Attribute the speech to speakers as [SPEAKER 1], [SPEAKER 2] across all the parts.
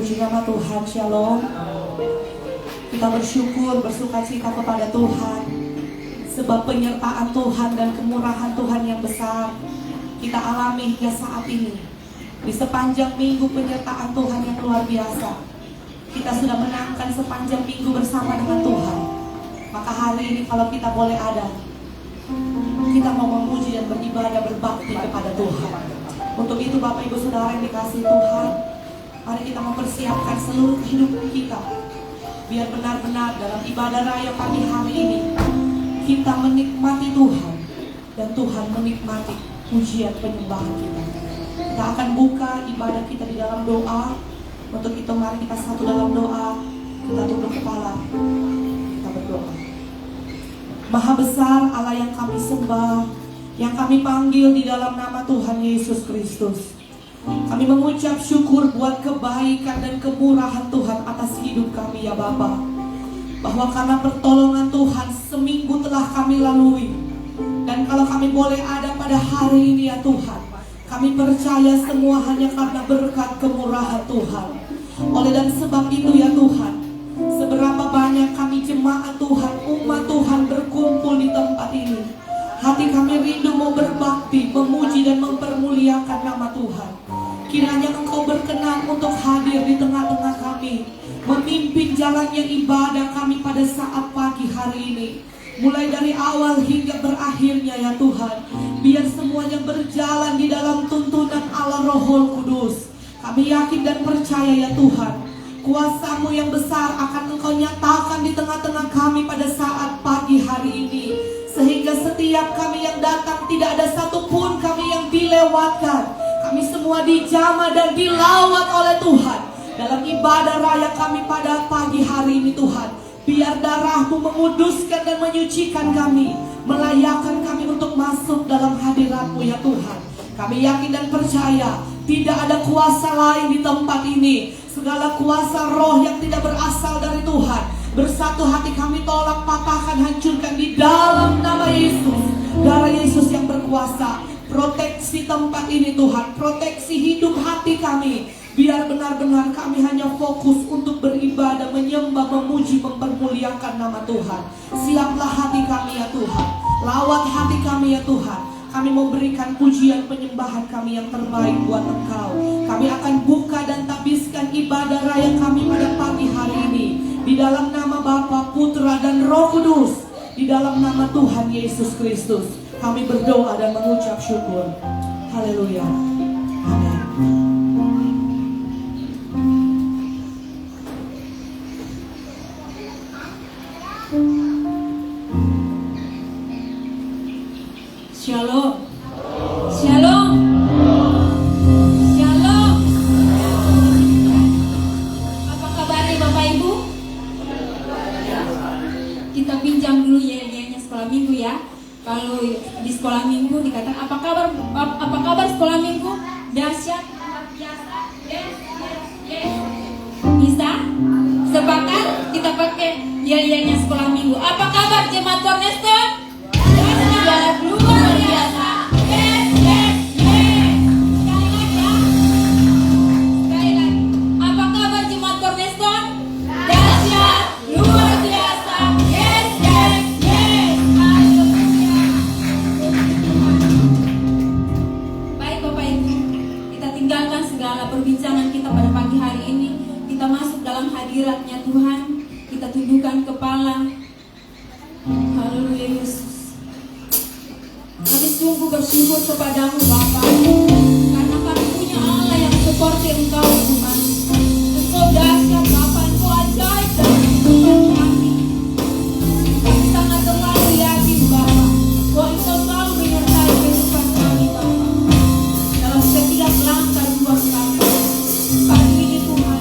[SPEAKER 1] Puji nama Tuhan, Shalom. Kita bersyukur, bersukacita kepada Tuhan, sebab penyertaan Tuhan dan kemurahan Tuhan yang besar kita alami hingga saat ini. Di sepanjang minggu penyertaan Tuhan yang luar biasa, kita sudah menangkan sepanjang minggu bersama dengan Tuhan. Maka hari ini kalau kita boleh ada, kita mau memuji dan beribadah, berbakti kepada Tuhan. Untuk itu Bapak Ibu Saudara yang dikasihi Tuhan, mari kita mempersiapkan seluruh kehidupan kita, biar benar-benar dalam ibadah raya pagi hari ini kita menikmati Tuhan dan Tuhan menikmati pujian penyembahan kita. Kita akan buka ibadah kita di dalam doa. Untuk itu mari kita satu dalam doa, kita tunduk kepala, kita berdoa. Maha besar Allah yang kami sembah, yang kami panggil di dalam nama Tuhan Yesus Kristus. Kami mengucap syukur buat kebaikan dan kemurahan Tuhan atas hidup kami ya Bapa. Bahwa karena pertolongan Tuhan seminggu telah kami lalui. Dan kalau kami boleh ada pada hari ini ya Tuhan, kami percaya semua hanya karena berkat kemurahan Tuhan. Oleh dan sebab itu ya Tuhan, seberapa banyak kami jemaat Tuhan, umat Tuhan berkumpul di tempat ini, hati kami rindu mau berbakti, memuji dan mempermuliakan nama Tuhan. Kiranya Engkau berkenan untuk hadir di tengah-tengah kami, memimpin jalannya ibadah kami pada saat pagi hari ini. Mulai dari awal hingga berakhirnya ya Tuhan, biar semuanya berjalan di dalam tuntunan Allah Rohul Kudus. Kami yakin dan percaya ya Tuhan, kuasa-Mu yang besar akan Engkau nyatakan di tengah-tengah kami pada saat pagi hari ini. Sehingga setiap kami yang datang tidak ada satupun kami yang dilewatkan. Kami semua dijamah dan dilawat oleh Tuhan dalam ibadah raya kami pada pagi hari ini Tuhan. Biar darah-Mu menguduskan dan menyucikan kami, melayakkan kami untuk masuk dalam hadirat-Mu ya Tuhan. Kami yakin dan percaya tidak ada kuasa lain di tempat ini. Segala kuasa roh yang tidak berasal dari Tuhan, bersatu hati kami tolak, patahkan, hancurkan di dalam nama Yesus. Darah Yesus yang berkuasa, proteksi tempat ini Tuhan, proteksi hidup hati kami. Biar benar-benar kami hanya fokus untuk beribadah, menyembah, memuji, mempermuliakan nama Tuhan. Siaplah hati kami ya Tuhan, lawat hati kami ya Tuhan. Kami mau berikan pujian penyembahan kami yang terbaik buat Engkau. Kami akan buka dan tabiskan ibadah raya kami pada pagi hari ini di dalam nama Bapa, Putra dan Roh Kudus. Di dalam nama Tuhan Yesus Kristus kami berdoa dan mengucap syukur. Haleluya. Amin.
[SPEAKER 2] Shalom. Shalom. Shalom. Apa kabarnya Bapak Ibu? Kita pinjam dulu yel-yelnya sekolah minggu ya. Kalau di sekolah minggu dikatakan apa kabar sekolah minggu? Dahsyat, luar biasa. Yes, yes, yes. Bisa? Sepakat? Kita pakai yel-yelnya sekolah minggu. Apa kabar jemaat Cornerstone? Dahsyat, luar biasa. Yes, yes, yes. Sekali lagi ya. Sekali lagi. Apa kabar jemaat Cornerstone? Dahsyat, luar biasa. Yes, yes, yes. Haleluya. Baik Bapak Ibu, kita tinggalkan segala perbincangan kita pada pagi hari ini. Kita masuk dalam hadirat-Nya Tuhan. Kita tundukkan kepala. Haleluya Yesus. Kami sungguh bersyukur kepadamu Bapa, karena kami punya Allah yang seperti Engkau Tuhan. Engkau dahsyat Bapa, Engkau ajaib dalam kehidupan kami. Kami sangat terlalu yakin Bapa, bahwa Engkau selalu menyertai kehidupan kami Bapa, dalam setiap langkah juang kami. Pagi ini Tuhan,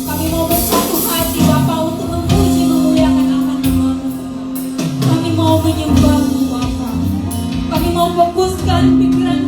[SPEAKER 2] kami mau bersatu hati Bapa untuk memuji, memuliakan akan nama-Mu. Kami mau menyembah-Mu Bapa. Kami mau fokuskan pikiran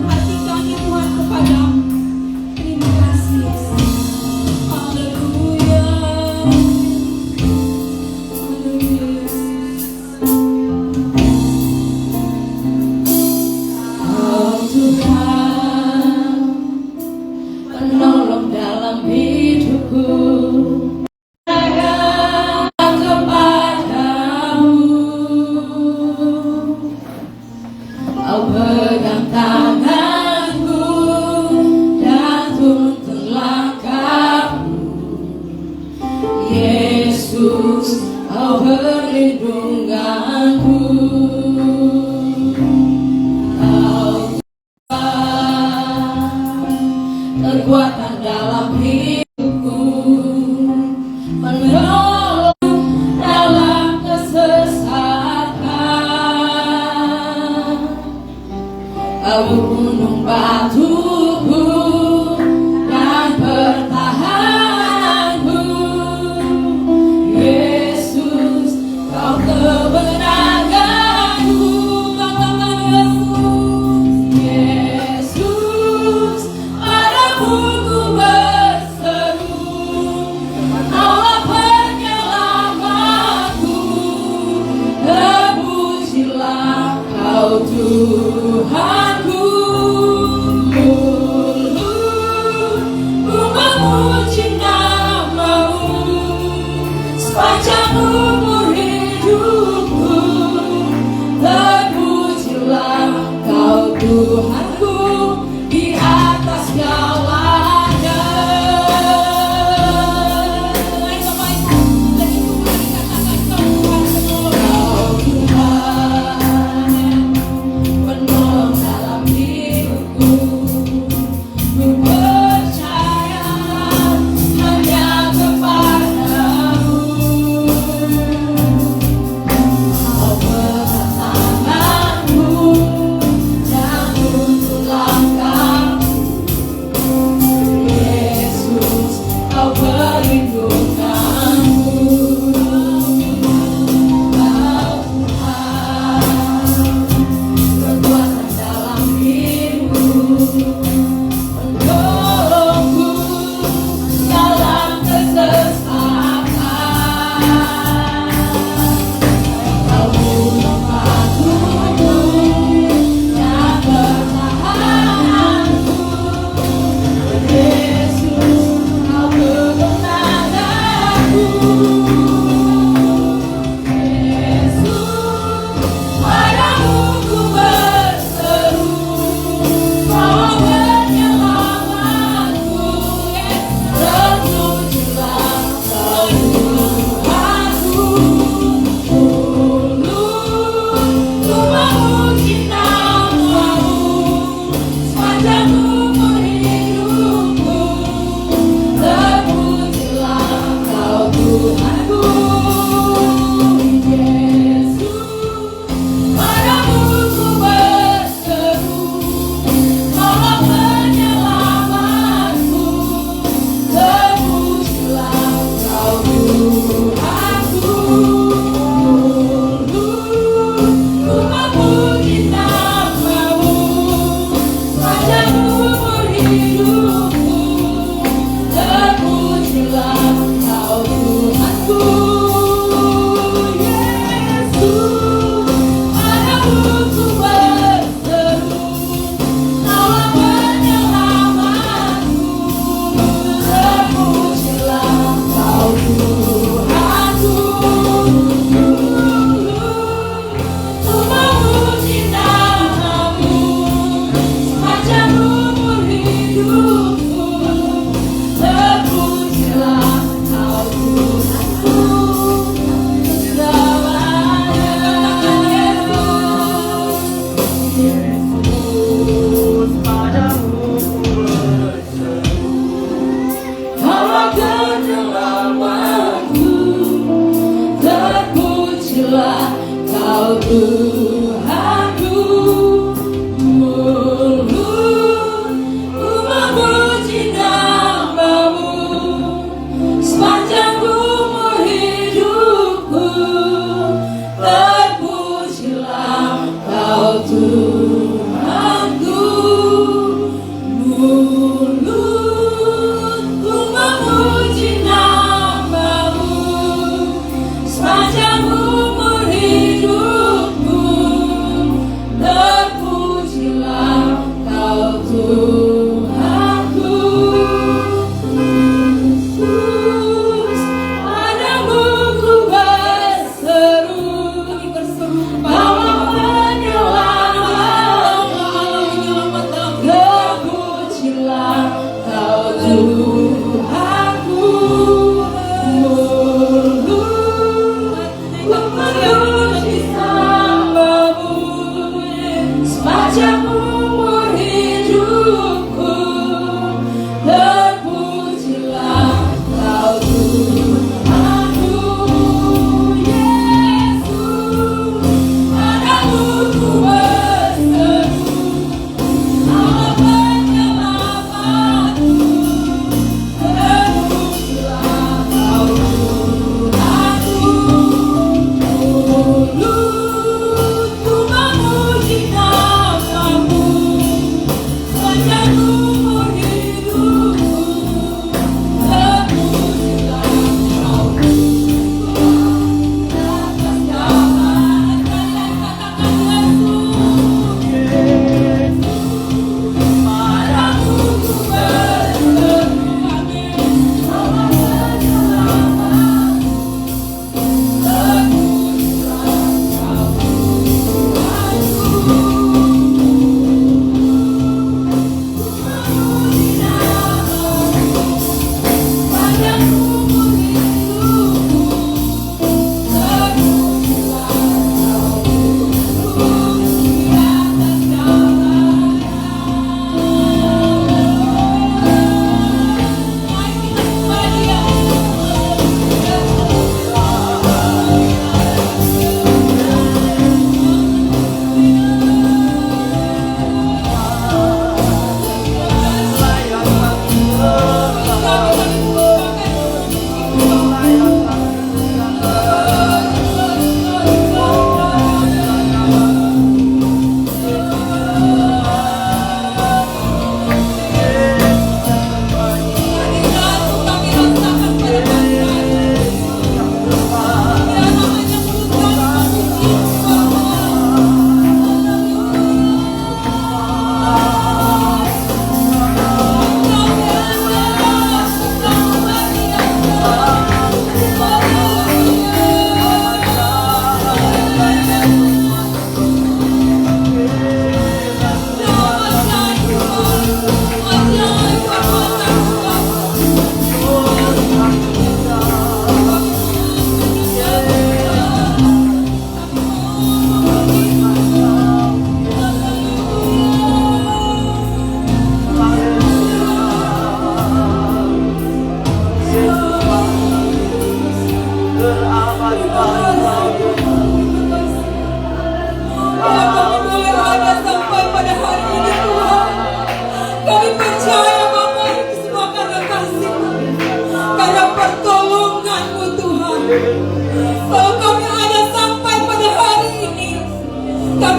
[SPEAKER 2] Kau pegang tanganku dan tuntun langkahku. Yesus, Kau perlindunganku. Kau kekuatan dalam hidupku, menolong dalam kesesatan. Kau gunung batuku dan pertahananku. Yesus, Kau kebenaranku. Yesus, padamu ku berseru, Kaulah penyelamatku. Terpujilah Kau Tuhanku. Ku memuji nama-Mu sepanjang umur hidupku. Terpujilah Kau Tuhanku di atas segalanya. Kau Tuhan, penolong dalam hidupku. Ku percaya hanya kepadamu. Kau pegang tanganku dan tuntun langkahku. Yesus, Kau perlindunganku. Kau Tuhan, kekuatan dalam hidupku, menolongku dalam kesesatan. Kau gunung batuku dan pertahananku. Yesus, Kau kebenaranku. Yesus, padamu ku berseru, Kau penyelamatku. Terpujilah Kau Tuhanku. Ku memuji nama-Mu sepanjang umur hidupku. Terpujilah Kau Tuhanku. Yesus, padamu ku berseru, Kaulah penyelamatku. Terpujilah Kau Tuhanku. Ku memuji nama-Mu sepanjang umur hidupku. Terpujilah Kau Tuhanku. Yesus, padamu ku berseru, Kaulah penyelamatku. Terpujilah Kau Tuhanku. Ku memuji nama-Mu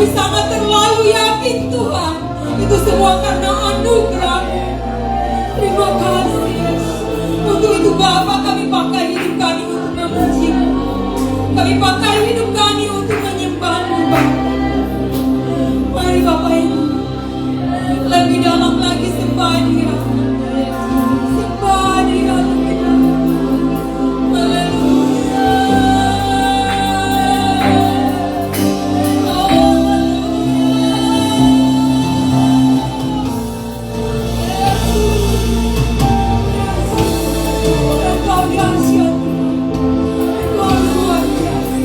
[SPEAKER 2] Kami sangat terlalu yakin Tuhan, itu semua karena anugerah-Mu. Terima kasih. Untuk itu Bapa, kami pakai hidup kami untuk memuji-Mu. Kami pakai hidup kami untuk menyembah-Mu, Bapa. Mari Bapak Ibu, lebih dalam lagi sembah Dia. Sembah Dia lebih dalam. Haleluya. Engkau dahsyat, Engkau luar biasa.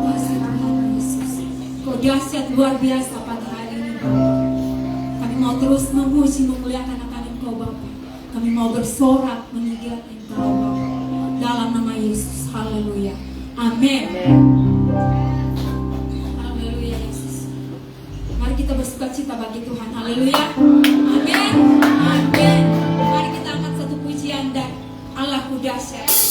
[SPEAKER 2] kasih Tuhan Yesus. Kau dahsyat luar biasa pada hari ini Bapa. Kami mau terus memuji memuliakan akan Engkau Bapa. Kami mau bersorak mengingat Engkau Bapa. Dalam nama Yesus. Haleluya. Amin. Haleluya Yesus. Mari kita bersuka cita bagi Tuhan. Haleluya. Amin. Amin. Mari kita angkat satu pujian dan Allahku dahsyat.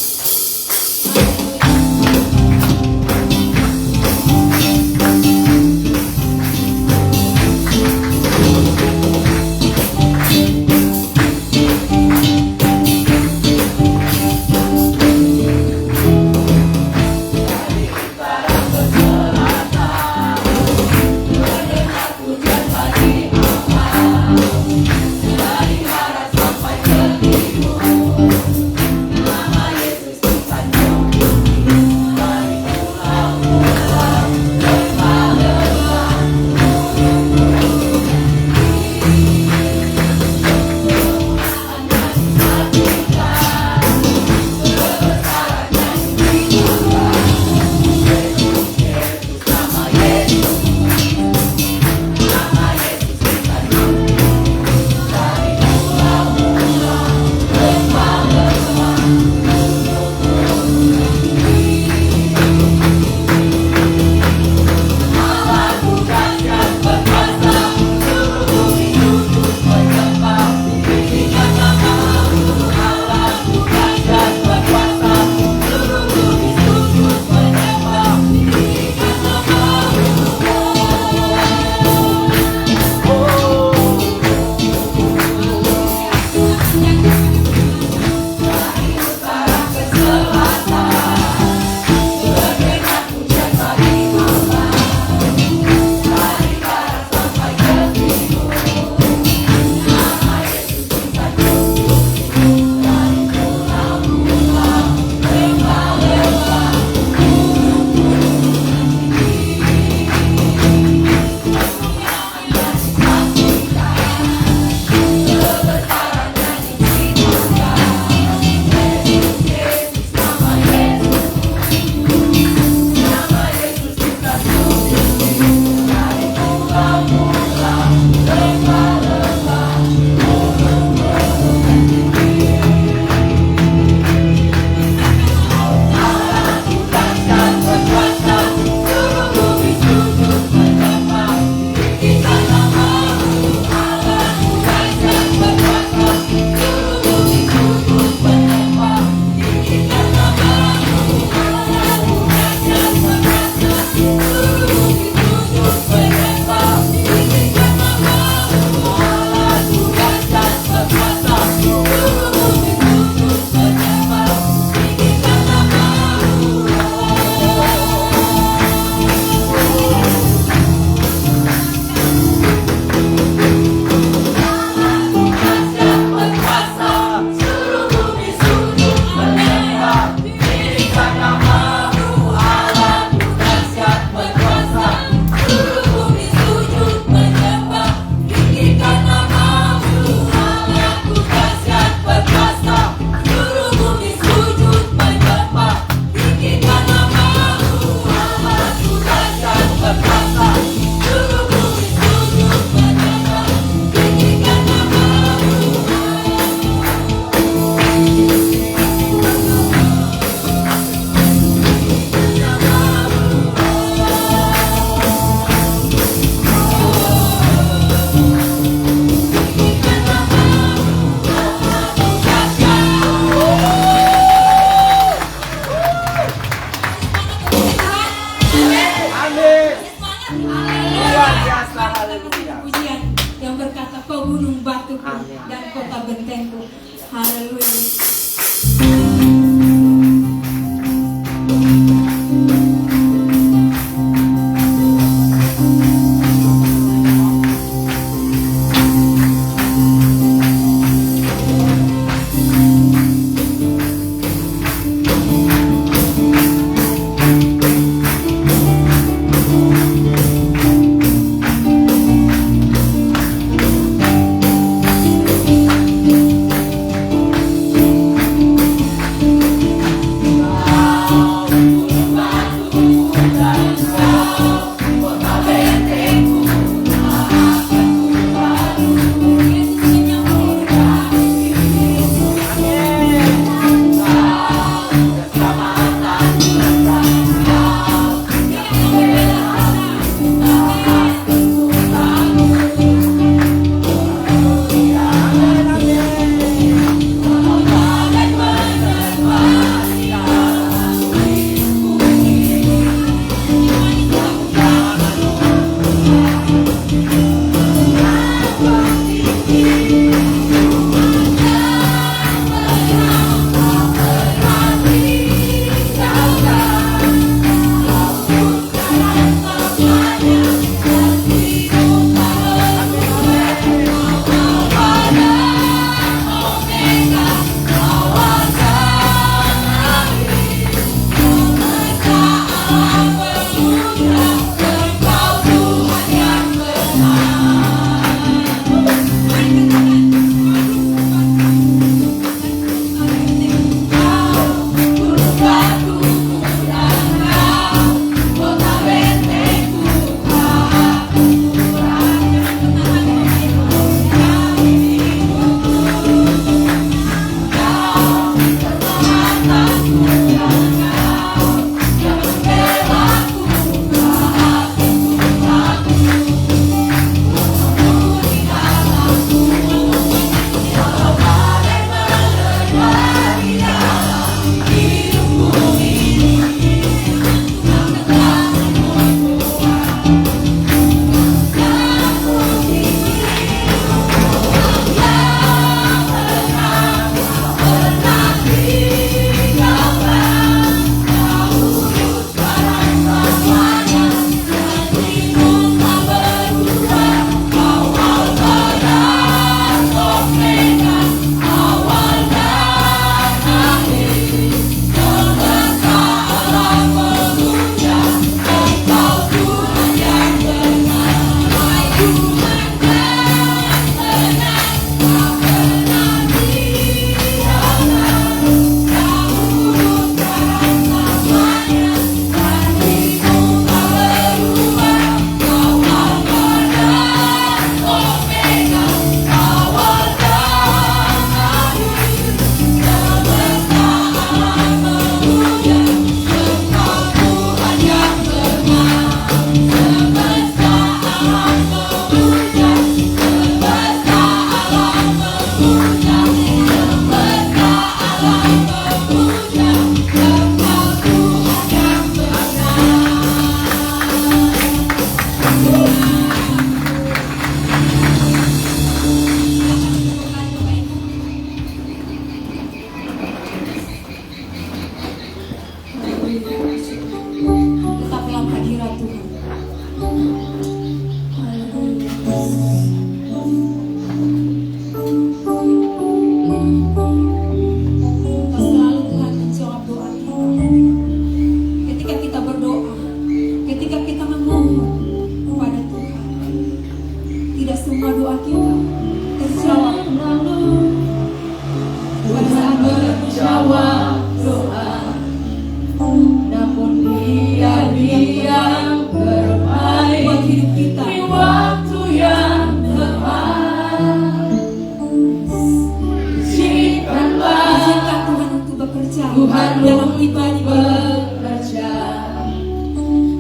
[SPEAKER 2] semua doa kita terjawab.
[SPEAKER 3] Tuhan menjawab doa, namun Dia yang terbaik
[SPEAKER 2] buat hidup kita.
[SPEAKER 3] di waktu yang tepat. Izinkanlah
[SPEAKER 2] Izinkan Tuhan untuk bekerja
[SPEAKER 3] Tuhan
[SPEAKER 2] dalam pribadi
[SPEAKER 3] bekerja,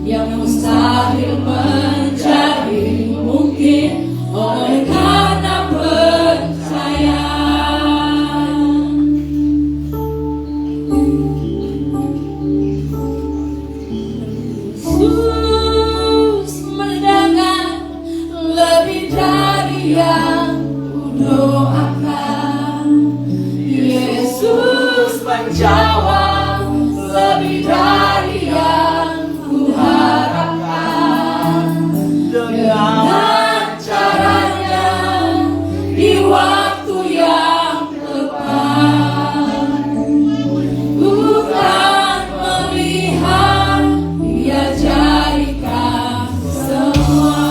[SPEAKER 3] yang mustahil menjadi mungkin oleh karena percaya. Yesus mendengar lebih dari yang kudoakan. Yesus menjawab lebih dari yang kuharapkan. Dengan caranya di waktu yang tepat, bukan melihat Dia jadikan semua.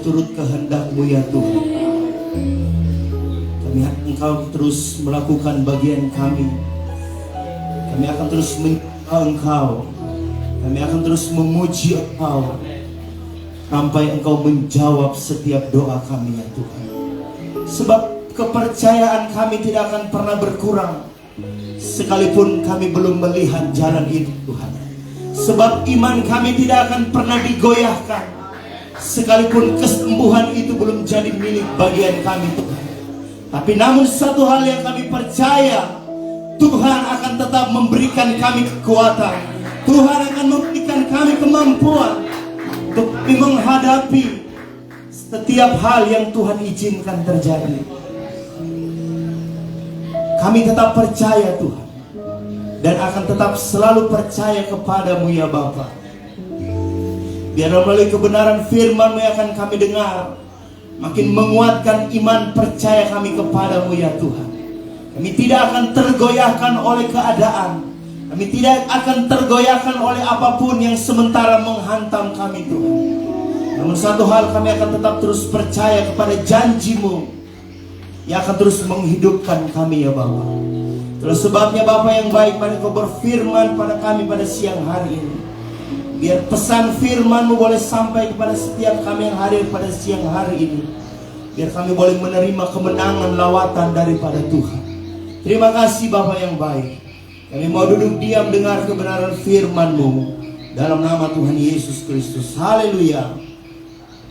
[SPEAKER 4] seturut kehendak-Mu ya Tuhan. Kami Engkau terus melakukan bagian kami. Kami akan terus menyembah Engkau. Kami akan terus memuji Engkau sampai Engkau menjawab setiap doa kami ya Tuhan. Sebab kepercayaan kami tidak akan pernah berkurang sekalipun kami belum melihat jalan itu Tuhan. Sebab iman kami tidak akan pernah digoyahkan sekalipun kesembuhan itu belum jadi milik bagian kami Tuhan. Tapi namun satu hal yang kami percaya, Tuhan akan tetap memberikan kami kekuatan. Tuhan akan memberikan kami kemampuan untuk menghadapi setiap hal yang Tuhan izinkan terjadi. Kami tetap percaya Tuhan, dan akan tetap selalu percaya kepadamu ya Bapa. Biar melalui kebenaran firman-Mu yang akan kami dengar, makin menguatkan iman percaya kami kepadamu ya Tuhan. Kami tidak akan tergoyahkan oleh keadaan. Kami tidak akan tergoyahkan oleh apapun yang sementara menghantam kami Tuhan. Namun satu hal, kami akan tetap terus percaya kepada janji-Mu yang akan terus menghidupkan kami ya Bapa. Itulah sebabnya Bapa yang baik, mari Kau berfirman pada kami pada siang hari ini. Biar pesan firman-Mu boleh sampai kepada setiap kami yang hadir pada siang hari ini. Biar kami boleh menerima kemenangan lawatan daripada Tuhan. Terima kasih Bapa yang baik. Kami mau duduk diam dengar kebenaran firman-Mu dalam nama Tuhan Yesus Kristus. Haleluya.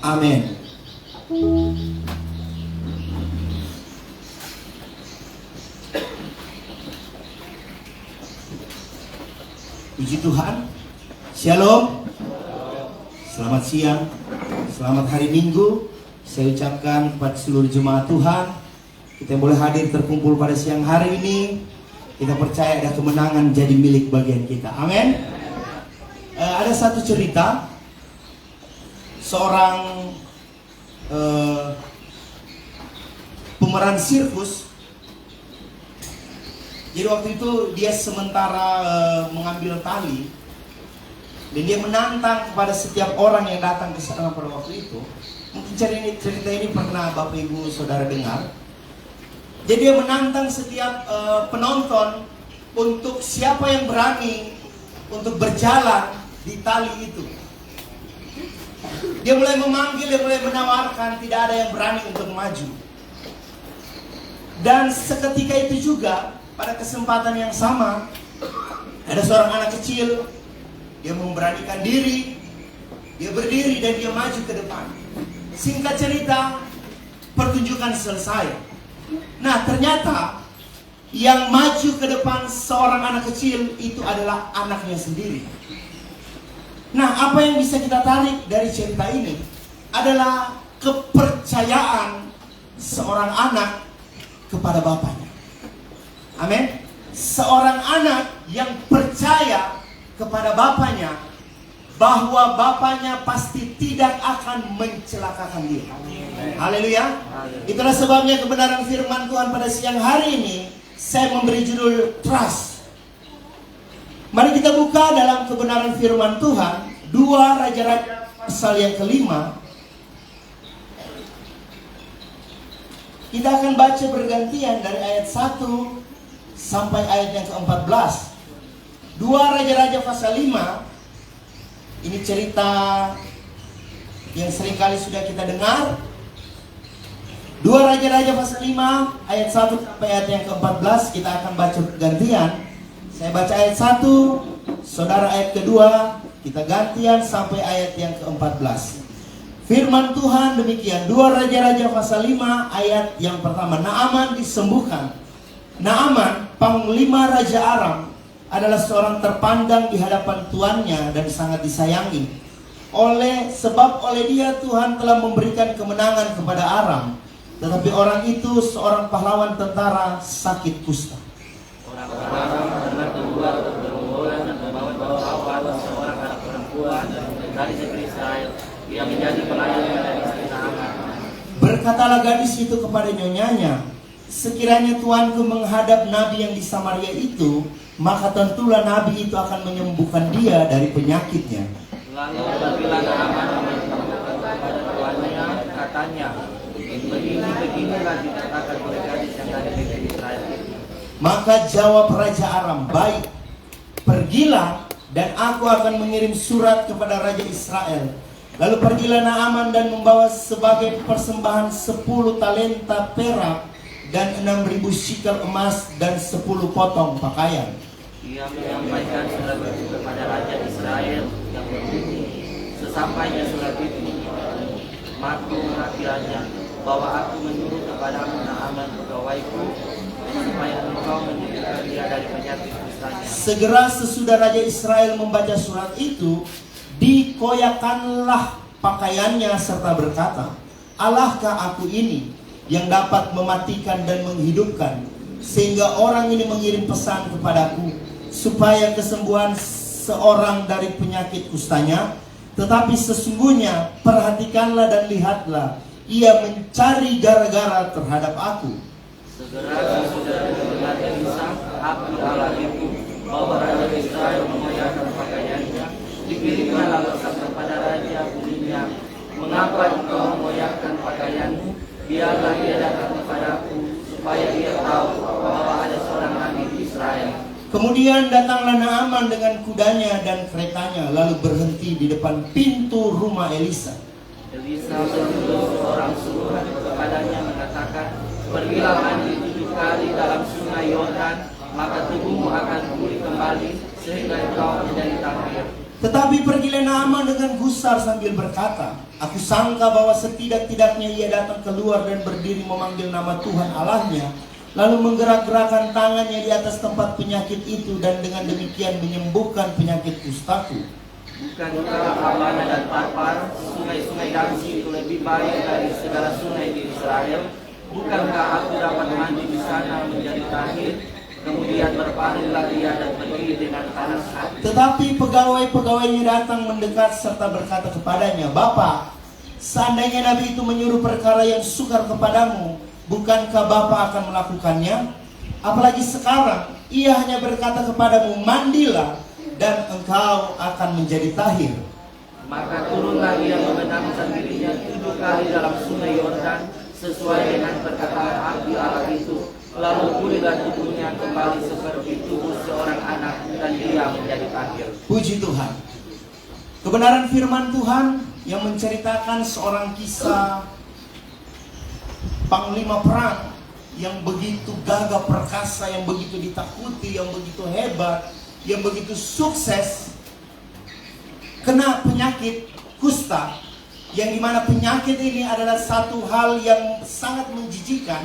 [SPEAKER 4] Amin. Puji Tuhan. Shalom. Selamat siang. Selamat hari Minggu. Saya ucapkan kepada seluruh jemaat Tuhan, kita boleh hadir terkumpul pada siang hari ini. Kita percaya ada kemenangan jadi milik bagian kita. Amin. Ada satu cerita seorang pemeran sirkus. Jadi waktu itu dia sementara mengambil tali, dan dia menantang kepada setiap orang yang datang ke sana pada waktu itu. Mungkin cerita ini pernah Bapak Ibu Saudara dengar. Jadi dia menantang setiap penonton untuk siapa yang berani untuk berjalan di tali itu. Dia mulai memanggil, dia mulai menawarkan, tidak ada yang berani untuk maju. Dan seketika itu juga, pada kesempatan yang sama, ada seorang anak kecil. Dia memberanikan diri, dia berdiri dan dia maju ke depan. Singkat cerita, pertunjukan selesai. Nah, ternyata yang maju ke depan seorang anak kecil itu adalah anaknya sendiri. Nah, apa yang bisa kita tarik dari cerita ini adalah kepercayaan seorang anak kepada bapaknya. Amin. Seorang anak yang percaya kepada bapaknya bahwa bapaknya pasti tidak akan mencelakakan dia. Haleluya. Itulah sebabnya kebenaran firman Tuhan pada siang hari ini saya memberi judul Trust. Mari kita buka dalam kebenaran firman Tuhan 2 Raja-Raja pasal yang kelima. Kita akan baca bergantian dari ayat 1 sampai ayat yang ke-14. 2 Raja-Raja pasal 5. Ini cerita yang seringkali sudah kita dengar. 2 Raja-Raja pasal 5 ayat 1 sampai ayat yang ke-14. Kita akan baca bergantian. Saya baca ayat 1, saudara ayat kedua, kita gantian sampai ayat yang ke-14. Firman Tuhan demikian. 2 Raja-Raja pasal 5 ayat yang pertama. Naaman disembuhkan. Naaman, panglima Raja Aram, adalah seorang terpandang di hadapan tuannya dan sangat disayangi. Sebab oleh dia Tuhan telah memberikan kemenangan kepada Aram. Tetapi orang itu seorang pahlawan tentara sakit kusta.
[SPEAKER 5] Orang-orang benar membuat gerombolan dan membawa seorang anak perempuan dari negeri Israel yang menjadi pelayan dari istri Naaman.
[SPEAKER 4] Berkatalah gadis itu kepada nyonyanya, sekiranya tuanku menghadap nabi yang di Samaria itu, maka tentulah nabi itu akan menyembuhkan dia dari penyakitnya.
[SPEAKER 5] Lalu apabila Naaman menyembuhkan kepada tuannya, bertanya, beginilah dikatakan oleh gadis yang ada di negeri Israel itu.
[SPEAKER 4] Maka jawab Raja Aram, baik, pergilah dan aku akan mengirim surat kepada Raja Israel. Lalu pergilah Naaman dan membawa sebagai persembahan 10 talenta perak dan 6.000 shekel emas dan 10 potong pakaian.
[SPEAKER 5] Ia menyampaikan surat itu kepada Raja Israel yang berbunyi, sesampainya surat itu, maka menghati raja bahwa aku menyuruh kepadamu Naaman pegawaiku supaya engkau menyembuhkan dia dari penyakit kustanya.
[SPEAKER 4] Segera sesudah Raja Israel membaca surat itu, dikoyakanlah pakaiannya serta berkata, Allahkah aku ini yang dapat mematikan dan menghidupkan, sehingga orang ini mengirim pesan kepadaku supaya kesembuhan seorang dari penyakit kustanya. Tetapi sesungguhnya perhatikanlah dan lihatlah, ia mencari gara-gara terhadap aku.
[SPEAKER 5] Segera sesudah mendengar Elisa, abdi Allah itu, bahwa Raja Israel mengoyakkan pakaiannya, dikirimlah lalusan kepada Raja bunyinya, mengapa engkau mengoyakkan pakaianmu? Biarlah dia datang kepadaku, supaya ia tahu bahwa ada seorang nabi di Israel.
[SPEAKER 4] Kemudian datanglah Naaman dengan kudanya dan keretanya, lalu berhenti di depan pintu rumah Elisa.
[SPEAKER 5] Elisa mengutus seorang suruhan kepadanya mengatakan, pergilah mandi 7 kali dalam sungai Yordan, maka tubuhmu akan pulih kembali sehingga engkau menjadi tahir.
[SPEAKER 4] Tetapi pergilah Naaman dengan gusar sambil berkata, aku sangka bahwa setidak-tidaknya ia datang keluar dan berdiri memanggil nama Tuhan Allahnya, lalu menggerak-gerakkan tangannya di atas tempat penyakit itu dan dengan demikian menyembuhkan penyakit kustaku.
[SPEAKER 5] Bukankah Abana dan Parpar, sungai-sungai Damsi itu lebih baik dari segala sungai di Israel? Bukankah aku dapat mandi di sana menjadi tahir? Kemudian berparinglah dia dan pergi dengan panas hati.
[SPEAKER 4] Tetapi pegawai-pegawainya datang mendekat serta berkata kepadanya, Bapa, seandainya Nabi itu menyuruh perkara yang sukar kepadamu, bukankah Bapa akan melakukannya? Apalagi sekarang ia hanya berkata kepadamu, mandilah dan engkau akan menjadi tahir.
[SPEAKER 5] Maka turunlah ia membenamkan dirinya 7 kali dalam sungai Yordan, sesuai dengan perkataan abdi Allah itu. Lalu pulihlah tubuhnya kembali seperti tubuh seorang anak dan dia menjadi tahir.
[SPEAKER 4] Puji Tuhan. Kebenaran firman Tuhan yang menceritakan seorang kisah panglima perang yang begitu gagah perkasa, yang begitu ditakuti, yang begitu hebat, yang begitu sukses, kena penyakit kusta, yang dimana penyakit ini adalah satu hal yang sangat menjijikan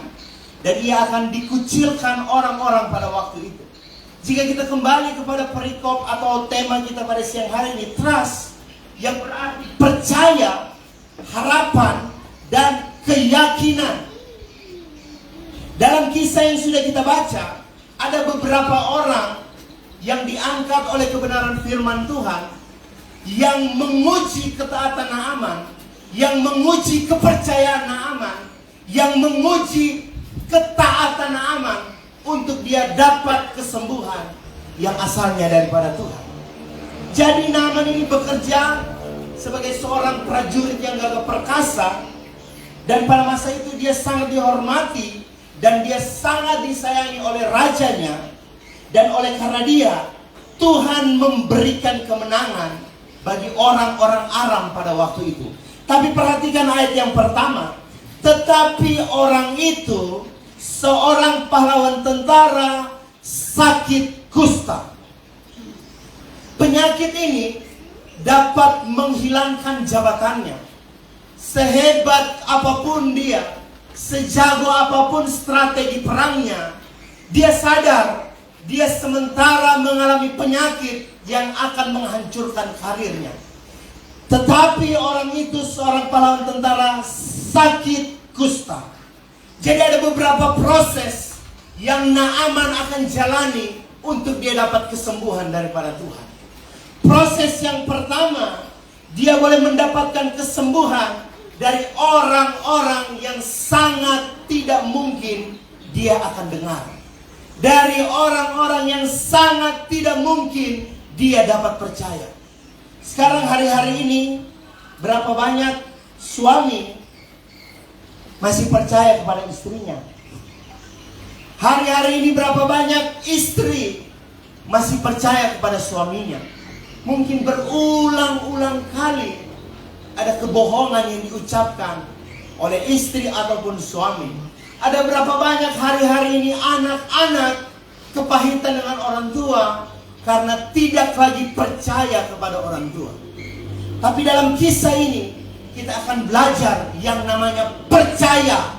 [SPEAKER 4] dan ia akan dikucilkan orang-orang pada waktu itu. Jika kita kembali kepada perikop atau tema kita pada siang hari ini, trust, yang berarti percaya, harapan, dan keyakinan. Dalam kisah yang sudah kita baca, ada beberapa orang yang diangkat oleh kebenaran firman Tuhan, yang menguji ketaatan Naaman, yang menguji kepercayaan Naaman, yang menguji ketaatan Naaman untuk dia dapat kesembuhan yang asalnya daripada Tuhan. Jadi Naaman ini bekerja sebagai seorang prajurit yang gagah perkasa, dan pada masa itu dia sangat dihormati dan dia sangat disayangi oleh rajanya, dan oleh karena dia Tuhan memberikan kemenangan bagi orang-orang Aram pada waktu itu. Tapi perhatikan ayat yang pertama. Tetapi orang itu, seorang pahlawan tentara, sakit kusta. Penyakit ini dapat menghilangkan jabatannya. Sehebat apapun dia, sejago apapun strategi perangnya, dia sadar dia sementara mengalami penyakit yang akan menghancurkan karirnya. Tetapi orang itu, seorang pahlawan tentara, sakit kusta. Jadi ada beberapa proses yang Naaman akan jalani untuk dia dapat kesembuhan daripada Tuhan. Proses yang pertama, dia boleh mendapatkan kesembuhan dari orang-orang yang sangat tidak mungkin dia akan dengar. Dari orang-orang yang sangat tidak mungkin dia dapat percaya. Sekarang hari-hari ini, berapa banyak suami masih percaya kepada istrinya? Hari-hari ini berapa banyak istri masih percaya kepada suaminya? Mungkin berulang-ulang kali ada kebohongan yang diucapkan oleh istri ataupun suami. Ada berapa banyak hari-hari ini anak-anak kepahitan dengan orang tua karena tidak lagi percaya kepada orang tua. Tapi dalam kisah ini kita akan belajar yang namanya percaya.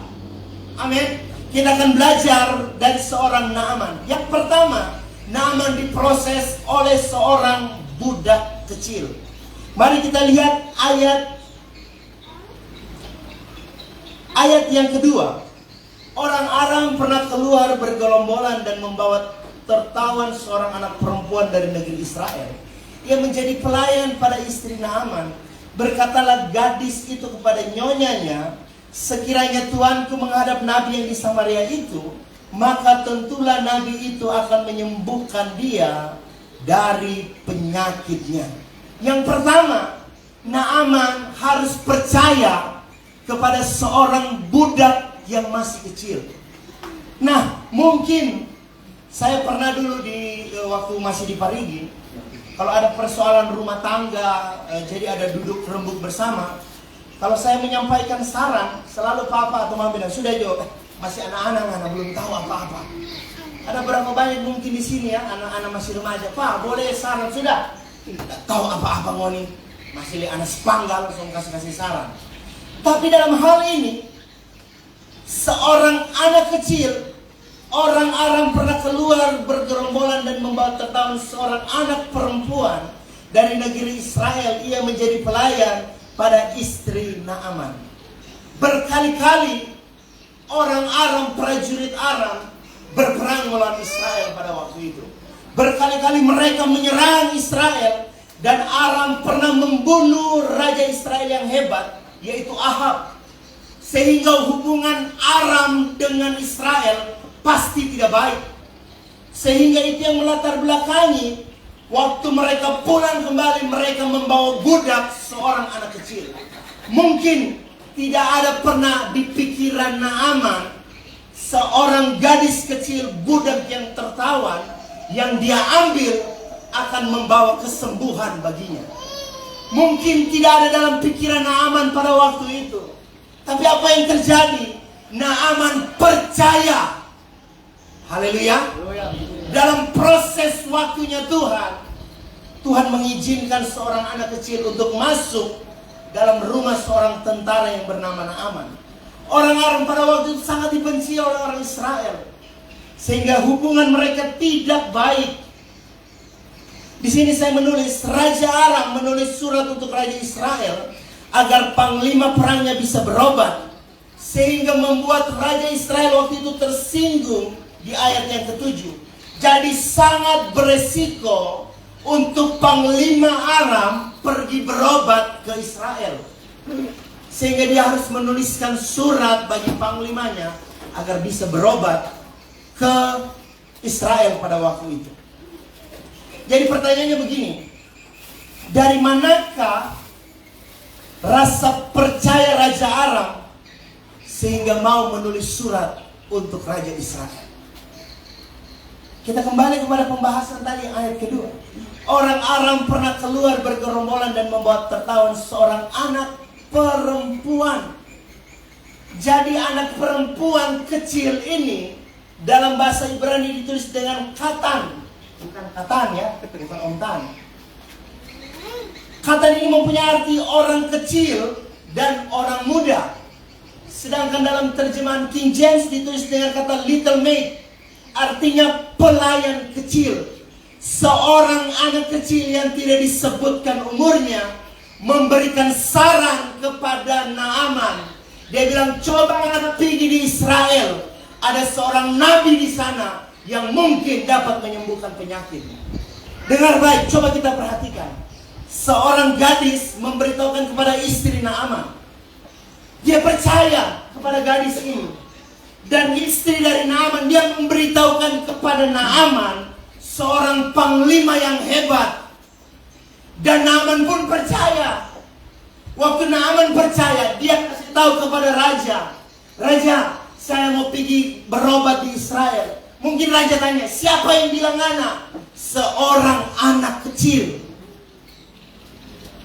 [SPEAKER 4] Amin. Kita akan belajar dari seorang Naaman. Yang pertama, Naaman diproses oleh seorang budak kecil. Mari kita lihat ayat yang kedua. Orang Aram pernah keluar bergelombolan dan membawa tertawan seorang anak perempuan dari negeri Israel. Ia menjadi pelayan pada istri Naaman. Berkatalah gadis itu kepada nyonyanya, sekiranya tuanku menghadap nabi yang di Samaria itu, maka tentulah nabi itu akan menyembuhkan dia dari penyakitnya. Yang pertama, Naaman harus percaya kepada seorang budak yang masih kecil. Nah, mungkin saya pernah dulu waktu masih di Parigi, kalau ada persoalan rumah tangga, jadi ada duduk rembuk bersama. Kalau saya menyampaikan saran, selalu papa atau mama bilang, sudah Jo, masih anak-anak, belum tahu apa-apa. Ada berapa banyak mungkin di sini ya, anak-anak masih remaja. Pak, boleh saran? Sudah. Tidak tahu apa-apa ngoni. Masih lihat anak sepanggal, langsung kasih saran. Tapi dalam hal ini, seorang anak kecil, orang Aram pernah keluar bergerombolan dan membawa tertawan seorang anak perempuan dari negeri Israel. Ia menjadi pelayan pada istri Naaman. Berkali-kali orang Aram, prajurit Aram berperang melawan Israel pada waktu itu. Berkali-kali mereka menyerang Israel dan Aram pernah membunuh raja Israel yang hebat, yaitu Ahab. Sehingga hubungan Aram dengan Israel pasti tidak baik. Sehingga itu yang melatar belakangi waktu mereka pulang kembali, mereka membawa budak seorang anak kecil. Mungkin tidak ada pernah di pikiran Naaman seorang gadis kecil, budak yang tertawan, yang dia ambil akan membawa kesembuhan baginya. Mungkin tidak ada dalam pikiran Naaman pada waktu itu. Tapi apa yang terjadi? Naaman percaya. Haleluya. Dalam proses waktunya Tuhan mengizinkan seorang anak kecil untuk masuk dalam rumah seorang tentara yang bernama Naaman. Orang Aram pada waktu itu sangat dibenci oleh orang Israel, sehingga hubungan mereka tidak baik. Di sini saya menulis, Raja Aram menulis surat untuk Raja Israel agar panglima perangnya bisa berobat, sehingga membuat Raja Israel waktu itu tersinggung di ayat yang ke-7. Jadi sangat beresiko untuk panglima Aram pergi berobat ke Israel, sehingga dia harus menuliskan surat bagi panglimanya agar bisa berobat ke Israel pada waktu itu. Jadi pertanyaannya begini, dari manakah rasa percaya Raja Aram sehingga mau menulis surat untuk Raja Israel? Kita kembali kepada pembahasan tadi ayat kedua. Orang Aram pernah keluar bergerombolan dan membawa tertawan seorang anak perempuan. Jadi anak perempuan kecil ini dalam bahasa Ibrani ditulis dengan katan. Bukan katan ya, bukan ontan. Katan ini mempunyai arti orang kecil dan orang muda. Sedangkan dalam terjemahan King James ditulis dengan kata little maid, artinya pelayan kecil. Seorang anak kecil yang tidak disebutkan umurnya memberikan saran kepada Naaman. Dia bilang, coba anak pergi di Israel, ada seorang nabi di sana yang mungkin dapat menyembuhkan penyakit. Dengar baik, coba kita perhatikan. Seorang gadis memberitahukan kepada istri Naaman. Dia percaya kepada gadis ini. Dan istri dari Naaman, dia memberitahukan kepada Naaman seorang panglima yang hebat. Dan Naaman pun percaya. Waktu Naaman percaya, dia kasih tahu kepada raja. Raja, saya mau pergi berobat di Israel. Mungkin raja tanya, siapa yang bilang anak? Seorang anak kecil.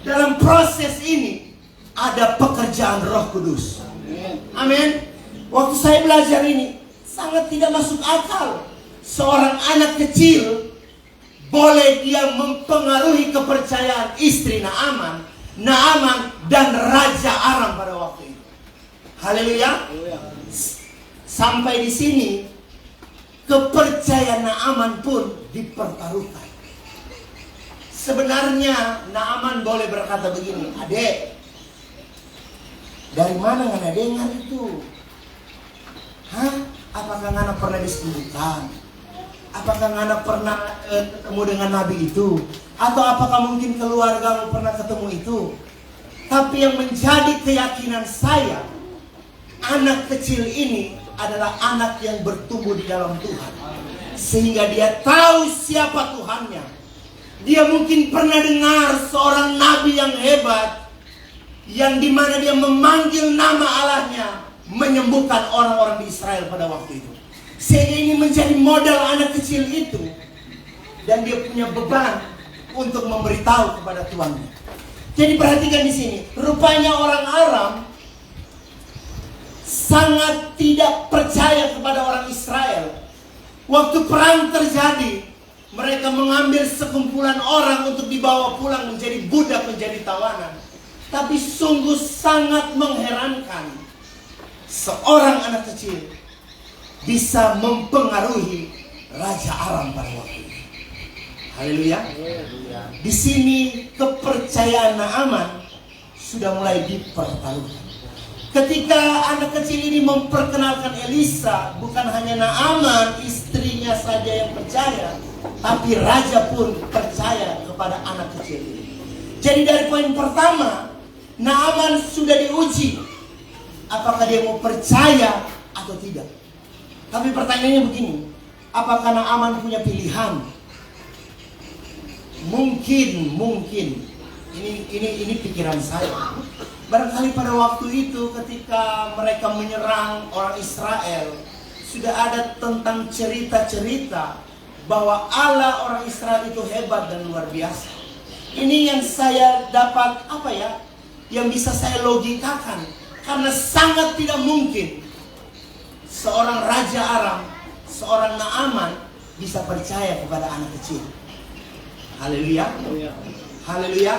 [SPEAKER 4] Dalam proses ini ada pekerjaan Roh Kudus. Amin. Waktu saya belajar ini sangat tidak masuk akal. Seorang anak kecil boleh dia mempengaruhi kepercayaan istri Naaman dan Raja Aram pada waktu itu. Haleluya. Sampai di sini kepercayaan Naaman pun dipertaruhkan. Sebenarnya Naaman boleh berkata begini, adek, dari mana ngana dengar itu? Hah? Apakah ngana pernah disembuhkan? Apakah ngana pernah ketemu dengan nabi itu? Atau apakah mungkin keluarga pernah ketemu itu? Tapi yang menjadi keyakinan saya, anak kecil ini adalah anak yang bertumbuh di dalam Tuhan. Sehingga dia tahu siapa Tuhannya. Dia mungkin pernah dengar seorang nabi yang hebat, yang dimana dia memanggil nama Allahnya, menyembuhkan orang-orang di Israel pada waktu itu. Sehingga ini menjadi modal anak kecil itu. Dan dia punya beban untuk memberitahu kepada tuannya. Jadi perhatikan di sini, rupanya orang Aram sangat tidak percaya kepada orang Israel. Waktu perang terjadi, mereka mengambil sekumpulan orang untuk dibawa pulang menjadi budak, menjadi tawanan. Tapi sungguh sangat mengherankan, seorang anak kecil bisa mempengaruhi Raja Aram pada waktu itu. Haleluya. Di sini kepercayaan Naaman sudah mulai dipertaruhkan. Ketika anak kecil ini memperkenalkan Elisa, bukan hanya Naaman istrinya saja yang percaya, tapi raja pun percaya kepada anak kecil ini. Jadi dari poin pertama, Naaman sudah diuji apakah dia mau percaya atau tidak. Tapi pertanyaannya begini, apakah Naaman punya pilihan? Mungkin ini pikiran saya. Barangkali pada waktu itu ketika mereka menyerang orang Israel, sudah ada tentang cerita-cerita bahwa Allah orang Israel itu hebat dan luar biasa. Ini yang saya dapat yang bisa saya logikakan, karena sangat tidak mungkin seorang Raja Aram, seorang Naaman bisa percaya kepada anak kecil. Haleluya. Haleluya.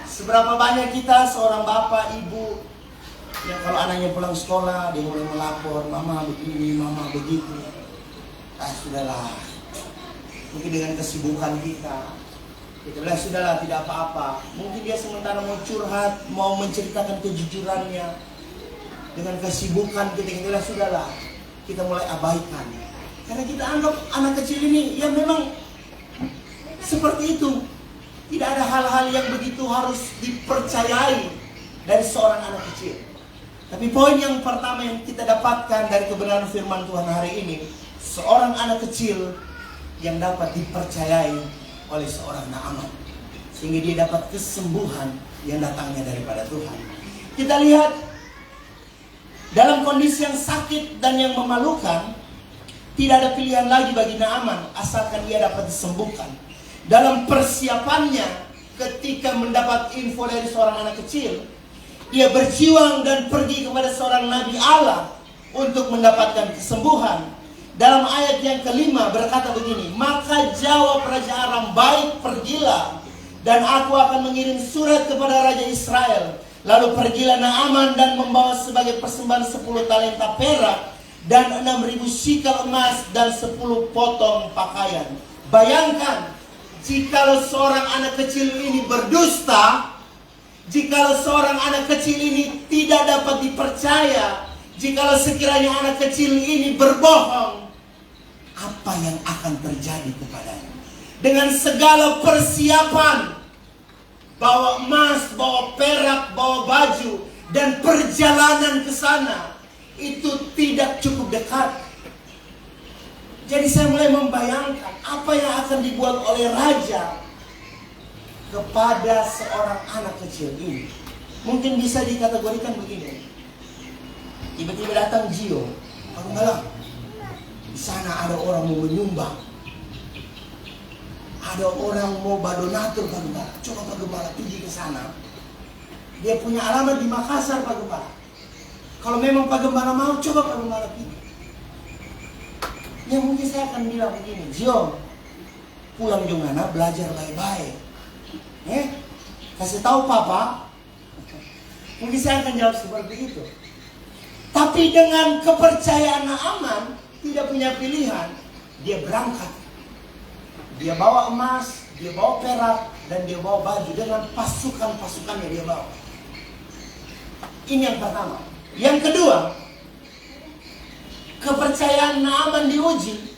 [SPEAKER 4] Seberapa banyak kita seorang bapak, ibu yang kalau anaknya pulang sekolah dia mulai melapor, mama begini, mama begitu. Sudahlah. Mungkin dengan kesibukan kita bilang sudahlah, tidak apa-apa. Mungkin dia sementara mau curhat, mau menceritakan kejujurannya. Dengan kesibukan kita bilang sudahlah, kita mulai abaikan. Karena kita anggap anak kecil ini ya memang seperti itu. Tidak ada hal-hal yang begitu harus dipercayai dari seorang anak kecil. Tapi poin yang pertama yang kita dapatkan dari kebenaran firman Tuhan hari ini, seorang anak kecil yang dapat dipercayai oleh seorang Naaman, sehingga dia dapat kesembuhan yang datangnya daripada Tuhan. Kita lihat dalam kondisi yang sakit dan yang memalukan, tidak ada pilihan lagi bagi Naaman asalkan ia dapat disembuhkan. Dalam persiapannya ketika mendapat info dari seorang anak kecil, ia berjuang dan pergi kepada seorang nabi Allah untuk mendapatkan kesembuhan. Dalam ayat yang kelima berkata begini, maka jawab Raja Aram, baik, pergilah, dan aku akan mengirim surat kepada Raja Israel. Lalu pergilah Naaman dan membawa sebagai persembahan 10 talenta perak dan 6.000 sikal emas dan 10 potong pakaian. Bayangkan, jikalau seorang anak kecil ini berdusta, jikalau seorang anak kecil ini tidak dapat dipercaya, jikalau sekiranya anak kecil ini berbohong, apa yang akan terjadi kepadanya? Dengan segala persiapan, bawa emas, bawa perak, bawa baju, dan perjalanan ke sana itu tidak cukup dekat. Jadi saya mulai membayangkan apa yang akan dibuat oleh raja kepada seorang anak kecil ini. Mungkin bisa dikategorikan begini. Tiba-tiba datang Gio, Pak Gembala, di sana ada orang mau menyumbang, ada orang mau badonatur Pak Gembala. Coba Pak Gembala pergi ke sana. Dia punya alamat di Makassar Pak Gembala. Kalau memang Pak Gembala mau, coba Pak Gembala pergi. Ya mungkin saya akan bilang begini, Gio, pulang juga belajar baik-baik. Kasih tahu Papa. Mungkin saya akan jawab seperti itu. Tapi dengan kepercayaan Naaman, tidak punya pilihan, dia berangkat. Dia bawa emas, dia bawa perak, dan dia bawa baju dengan pasukan-pasukannya dia bawa. Ini yang pertama. Yang kedua, kepercayaan Naaman diuji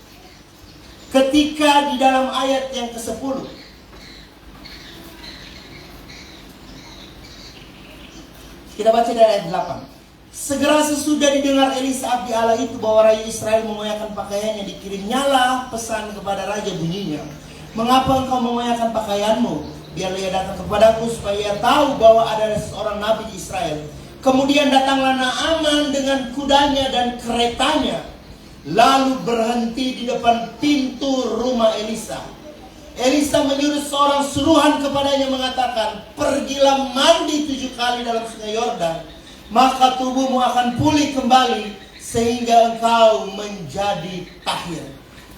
[SPEAKER 4] ketika di dalam ayat yang ke-10. Kita baca dari ayat 8. Segera sesudah didengar Elisa abdi Allah itu bahwa Raja Israel mengoyakkan pakaiannya, dikirimnyalah pesan kepada Raja bunyinya, mengapa engkau mengoyakkan pakaianmu? Biarlah ia datang kepadaku supaya ia tahu bahwa ada seorang nabi di Israel. Kemudian datanglah Naaman dengan kudanya dan keretanya, lalu berhenti di depan pintu rumah Elisa. Elisa menyuruh seorang suruhan kepadanya mengatakan, pergilah mandi 7 kali dalam sungai Yordan, maka tubuhmu akan pulih kembali sehingga engkau menjadi tahir.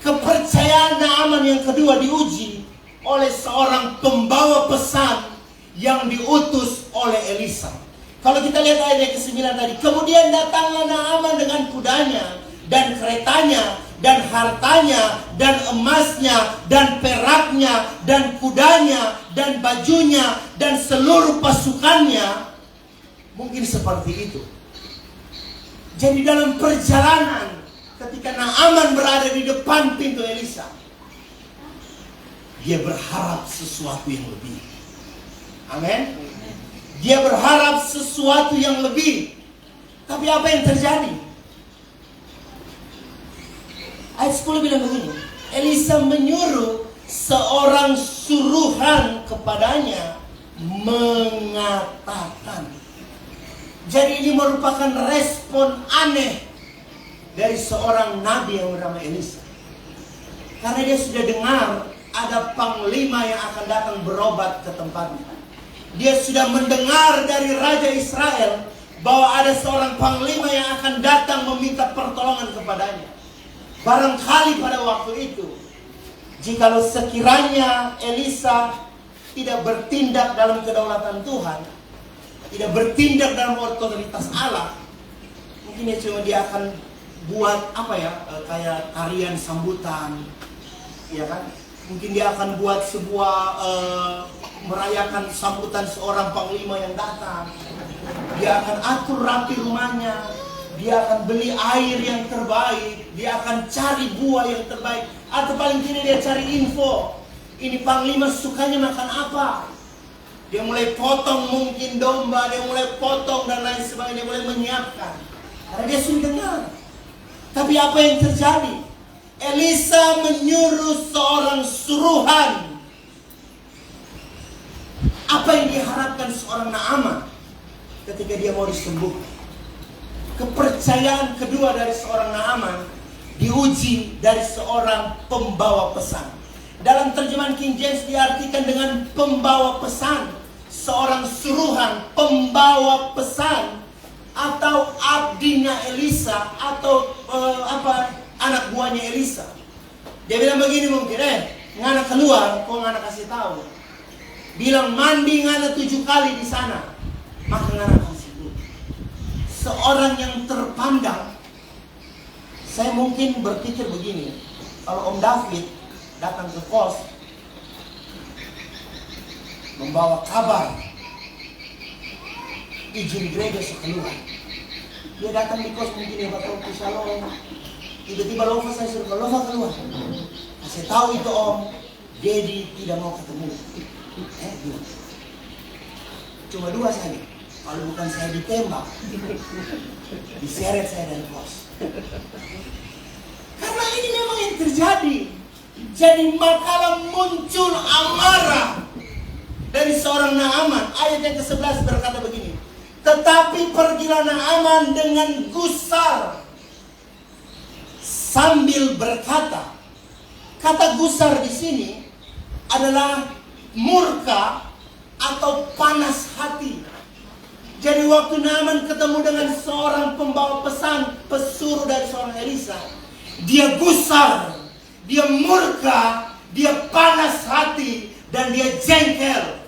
[SPEAKER 4] Kepercayaan Naaman yang kedua diuji oleh seorang pembawa pesan yang diutus oleh Elisa. Kalau kita lihat ayat ke-9 tadi, kemudian datanglah Naaman dengan kudanya dan keretanya dan hartanya dan emasnya dan peraknya dan kudanya dan bajunya dan seluruh pasukannya. Mungkin seperti itu. Jadi dalam perjalanan ketika Naaman berada di depan pintu Elisa, dia berharap sesuatu yang lebih. Amin. Dia berharap sesuatu yang lebih. Tapi apa yang terjadi? Ayat 10 bilang begini, Elisa menyuruh seorang suruhan kepadanya mengatakan. Jadi ini merupakan respon aneh dari seorang nabi yang bernama Elisa. Karena dia sudah dengar ada panglima yang akan datang berobat ke tempatnya. Dia sudah mendengar dari Raja Israel bahwa ada seorang panglima yang akan datang meminta pertolongan kepadanya. Barangkali pada waktu itu, jikalau sekiranya Elisa tidak bertindak dalam kedaulatan Tuhan, tidak bertindak dalam otoritas Allah, mungkin dia akan buat kayak tarian sambutan, ya kan? Mungkin dia akan buat sebuah merayakan sambutan seorang panglima yang datang. Dia akan atur rapi rumahnya. Dia akan beli air yang terbaik. Dia akan cari buah yang terbaik. Atau paling tidak dia cari info. Ini panglima sukanya makan apa. Dia mulai potong mungkin domba. Dia mulai potong dan lain sebagainya. Dia mulai menyiapkan. Karena dia sudah dengar. Tapi apa yang terjadi? Elisa menyuruh seorang suruhan. Apa yang diharapkan seorang Naaman ketika dia mau disembuhkan? Kepercayaan kedua dari seorang Naaman diuji dari seorang pembawa pesan. Dalam terjemahan King James diartikan dengan pembawa pesan, seorang suruhan, pembawa pesan, atau abdinya Elisa, atau anak buahnya Elisa. Dia bilang begini mungkin, ngana keluar, kok ngana kasih tahu. Bilang mandi ngana 7 kali di sana, maka ngana kasih. Seorang yang terpandang, saya mungkin berpikir begini, kalau Om David datang ke kos, membawa kabar, izin gereja sekeluar. Dia datang di kos mungkin ya Bapak Shalom. Tiba-tiba Lova saya suruh Lova keluar. Saya tahu itu Om, Dedi tidak mau ketemu. Cuma 2 saja. Kalau bukan saya ditembak, diseret saya dari kos. Karena ini memang yang terjadi. Jadi makalah muncul amarah dari seorang Naaman. Ayat yang ke-11 berkata begini, Tetapi pergilah Naaman dengan gusar sambil berkata. Kata gusar di sini adalah murka atau panas hati. Jadi waktu Naaman ketemu dengan seorang pembawa pesan, pesuruh dari seorang Elisa, dia gusar, dia murka, dia panas hati, dan dia jengkel.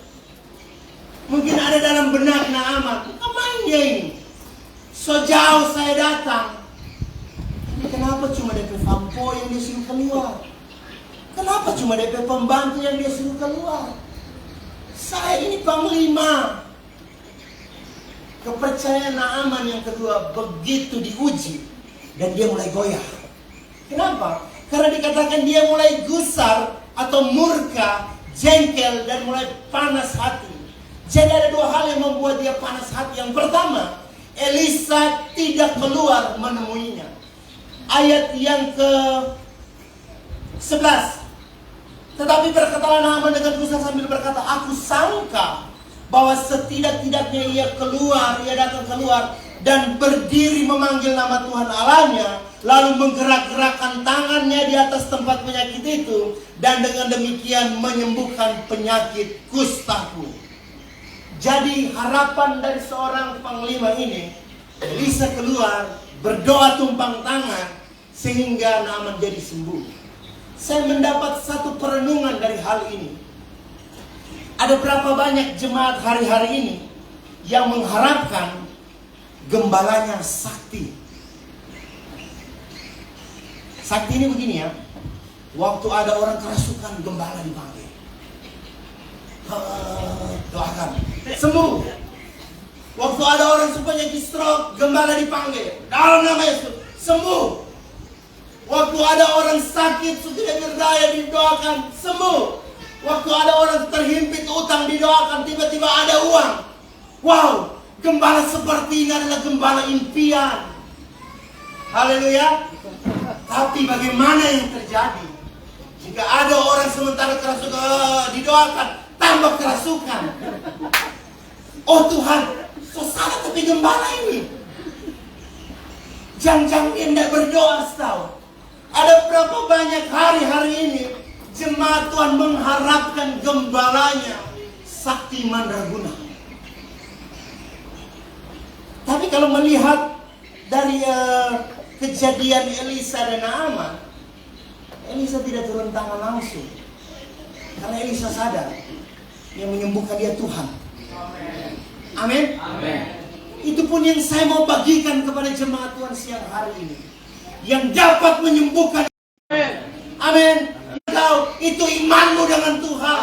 [SPEAKER 4] Mungkin ada dalam benak Naaman, kemana ini? So jauh saya datang. Kenapa cuma DP fampo yang dia suruh keluar? Kenapa cuma DP pembantu yang dia suruh keluar? Saya ini panglima. Kepercayaan Naaman yang kedua begitu diuji, dan dia mulai goyah. Kenapa? Karena dikatakan dia mulai gusar atau murka, jengkel, dan mulai panas hati. Jadi ada dua hal yang membuat dia panas hati. Yang pertama, Elisa tidak keluar menemuinya. Ayat yang ke-11. Tetapi berkatalah Naaman dengan gusar sambil berkata, aku sangka bahwa setidak-tidaknya ia datang keluar dan berdiri memanggil nama Tuhan Allahnya, lalu menggerak-gerakkan tangannya di atas tempat penyakit itu, dan dengan demikian menyembuhkan penyakit kustaku. Jadi harapan dari seorang panglima ini, Elisa keluar, berdoa tumpang tangan, sehingga Naaman jadi sembuh. Saya mendapat satu perenungan dari hal ini. Ada berapa banyak jemaat hari-hari ini yang mengharapkan gembalanya sakti. Sakti ini begini ya, waktu ada orang kerasukan, gembala dipanggil. Doakan, sembuh. Waktu ada orang penyakit stroke, gembala dipanggil. Dalam nama Yesus, sembuh. Waktu ada orang sakit, sudah berdaya, didoakan, sembuh. Waktu ada orang terhimpit utang, didoakan, tiba-tiba ada uang. Wow, gembala seperti ini adalah gembala impian. Haleluya. Tapi bagaimana yang terjadi jika ada orang sementara kerasukan, didoakan, tambah kerasukan? Oh Tuhan, so salah tapi gembala ini. Jangan-jangan dia tidak berdoa setahun. Ada berapa banyak hari-hari ini jemaat Tuhan mengharapkan gembalanya sakti mandraguna. Tapi kalau melihat dari kejadian Elisa dan Naaman, Elisa tidak turun tangan langsung. Karena Elisa sadar yang menyembuhkan dia Tuhan. Amin. Itu pun yang saya mau bagikan kepada jemaat Tuhan siang hari ini, yang dapat menyembuhkan. Amin. Kau itu imanmu dengan Tuhan.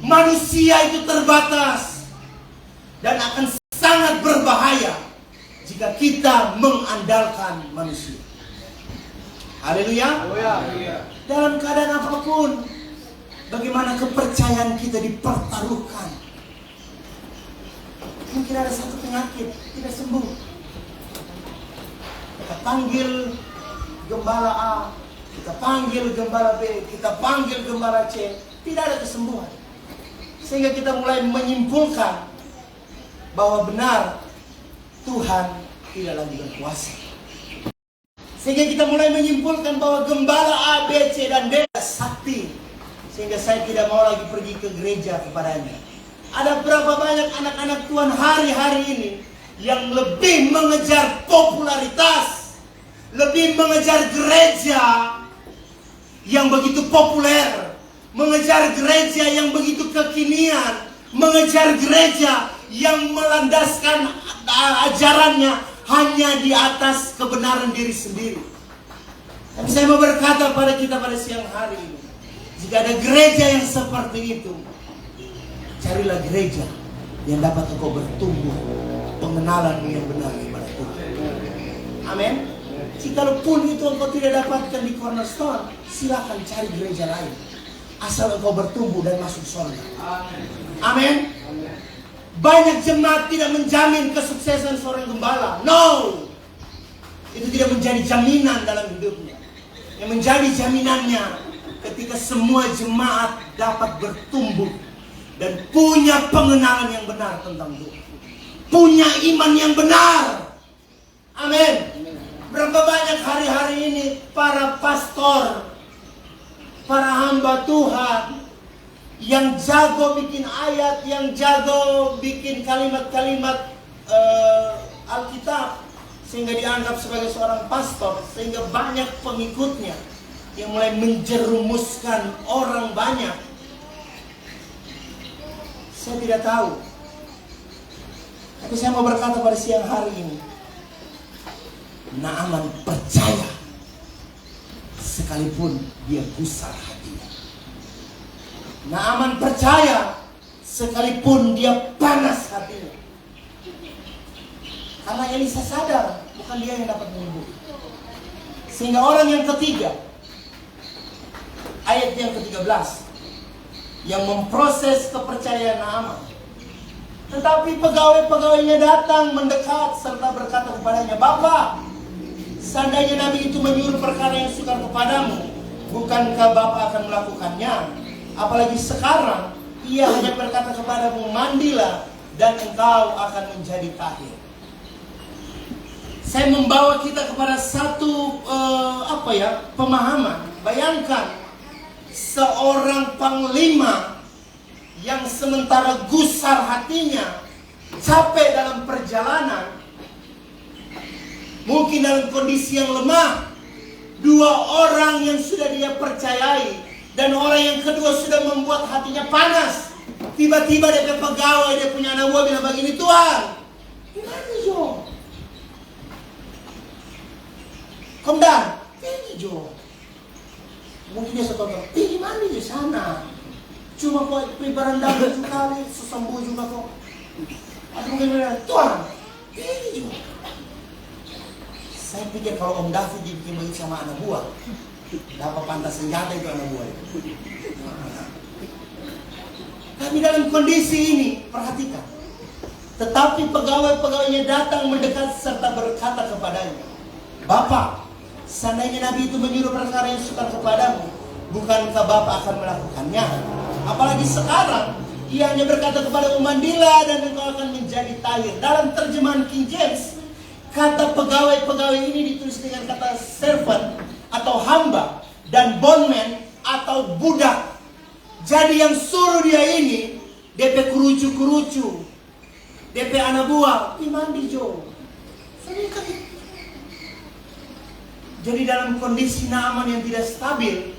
[SPEAKER 4] Manusia itu terbatas dan akan sangat berbahaya jika kita mengandalkan manusia. Haleluya. Dalam keadaan apapun, bagaimana kepercayaan kita dipertaruhkan. Mungkin ada satu penyakit tidak sembuh, kita panggil gembala A, kita panggil gembala B, kita panggil gembala C, tidak ada kesembuhan. Sehingga kita mulai menyimpulkan bahwa benar Tuhan tidak lagi berkuasa. Sehingga kita mulai menyimpulkan bahwa gembala A, B, C, dan D sakti. Sehingga saya tidak mau lagi pergi ke gereja kepadanya. Ada berapa banyak anak-anak Tuhan hari-hari ini yang lebih mengejar popularitas, lebih mengejar gereja yang begitu populer, mengejar gereja yang begitu kekinian, mengejar gereja yang melandaskan ajarannya hanya di atas kebenaran diri sendiri. Tapi saya mau berkata pada kita pada siang hari ini, jika ada gereja yang seperti itu, carilah gereja yang dapat engkau bertumbuh pengenalan yang benar kepada Tuhan. Amin. Jikalaupun itu engkau tidak dapatkan di Cornerstone, silakan cari gereja lain, asal engkau bertumbuh dan masuk surga. Amin. Banyak jemaat tidak menjamin kesuksesan seorang gembala. No, itu tidak menjadi jaminan dalam hidupnya. Yang menjadi jaminannya ketika semua jemaat dapat bertumbuh dan punya pengenalan yang benar tentang Tuhan. Punya iman yang benar. Amin. Berapa banyak hari-hari ini para pastor, para hamba Tuhan yang jago bikin ayat, yang jago bikin kalimat-kalimat Alkitab, sehingga dianggap sebagai seorang pastor, sehingga banyak pengikutnya yang mulai menjerumuskan orang banyak. Saya tidak tahu, tapi saya mau berkata pada siang hari ini, Naaman percaya sekalipun dia gusar hatinya. Naaman percaya sekalipun dia panas hatinya. Karena Elisa sadar bukan dia yang dapat menyembuhkan. Sehingga orang yang ketiga, ayat yang ke-13, yang memproses kepercayaan Naaman. Tetapi pegawai-pegawainya datang mendekat serta berkata kepadanya, "Bapak, seandainya Nabi itu menyuruh perkara yang sukar kepadamu, bukankah Bapak akan melakukannya? Apalagi sekarang ia hanya berkata kepadamu, mandilah dan engkau akan menjadi tahir." Saya membawa kita kepada satu pemahaman. Bayangkan seorang panglima yang sementara gusar hatinya, capek dalam perjalanan, mungkin dalam kondisi yang lemah. Dua orang yang sudah dia percayai dan orang yang kedua sudah membuat hatinya panas. Tiba-tiba dia pegawai, dia punya anak buah bilang begini, "Tuhan, gimana Jo? Komandan, ini Jo." Mungkin dia suka bilang, "Gimana di sana? Cuma kok barandang 7 kali, sesembuh juga kok." Atau mungkin dia bilang, "Tuhan, ini Jo." Saya pikir kalau Om David dibikin begitu sama anak buah, dapat pantas senjata itu anak buah itu. Tapi dalam kondisi ini, perhatikan. Tetapi pegawai-pegawainya datang mendekat serta berkata kepadanya, "Bapak, seandainya Nabi itu menyuruh perkara yang sukar kepadamu, bukankah Bapak akan melakukannya? Apalagi sekarang, ia hanya berkata kepadamu, mandilah dan engkau akan menjadi tahir." Dalam terjemahan King James, kata pegawai-pegawai ini ditulis dengan kata servant atau hamba dan bondman atau budak. Jadi yang suruh dia ini, DP kurucu-kurucu, DP anak buah, "Mandi Jo." Jadi dalam kondisi Naaman yang tidak stabil,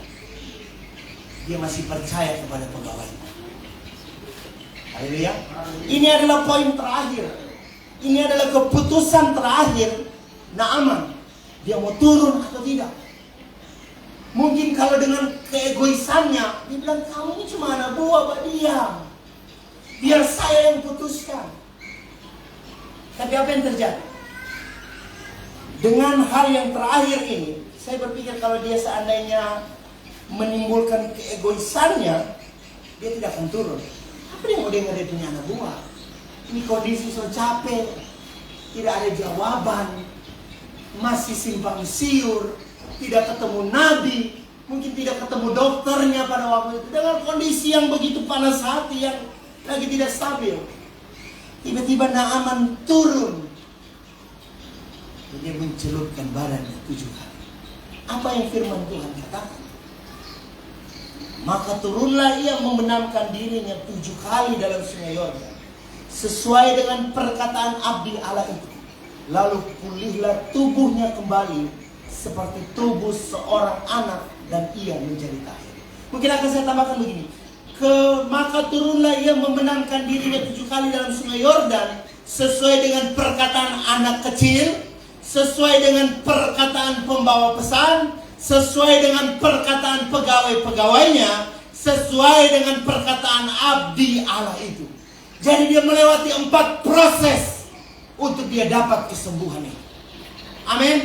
[SPEAKER 4] dia masih percaya kepada pegawai. Haleluya. Ini adalah poin terakhir. Ini adalah keputusan terakhir Naaman. Dia mau turun atau tidak. Mungkin kalau dengan keegoisannya, dia bilang, "Kamu ini cuma anak buah, Pak, diam. Biar saya yang putuskan." Tapi apa yang terjadi? Dengan hal yang terakhir ini, saya berpikir kalau dia seandainya menimbulkan keegoisannya, dia tidak akan turun. Apa yang mau dengar dia punya anak buah? Ini kondisi so capek, tidak ada jawaban, masih simpang siur, tidak ketemu nabi, mungkin tidak ketemu dokternya pada waktu itu. Dengan kondisi yang begitu panas hati, yang lagi tidak stabil, tiba-tiba Naaman turun. Dia mencelupkan badannya 7 kali. Apa yang firman Tuhan katakan? Maka turunlah ia membenamkan dirinya 7 kali dalam sungai Yordan, sesuai dengan perkataan abdi Allah itu. Lalu pulihlah tubuhnya kembali seperti tubuh seorang anak dan ia menjadi tahir. Mungkin akan saya tambahkan begini. Maka turunlah ia membenamkan dirinya 7 kali dalam sungai Yordan, sesuai dengan perkataan anak kecil, sesuai dengan perkataan pembawa pesan, sesuai dengan perkataan pegawai-pegawainya, sesuai dengan perkataan abdi Allah itu. Jadi dia melewati 4 proses untuk dia dapat kesembuhan ini. Amin.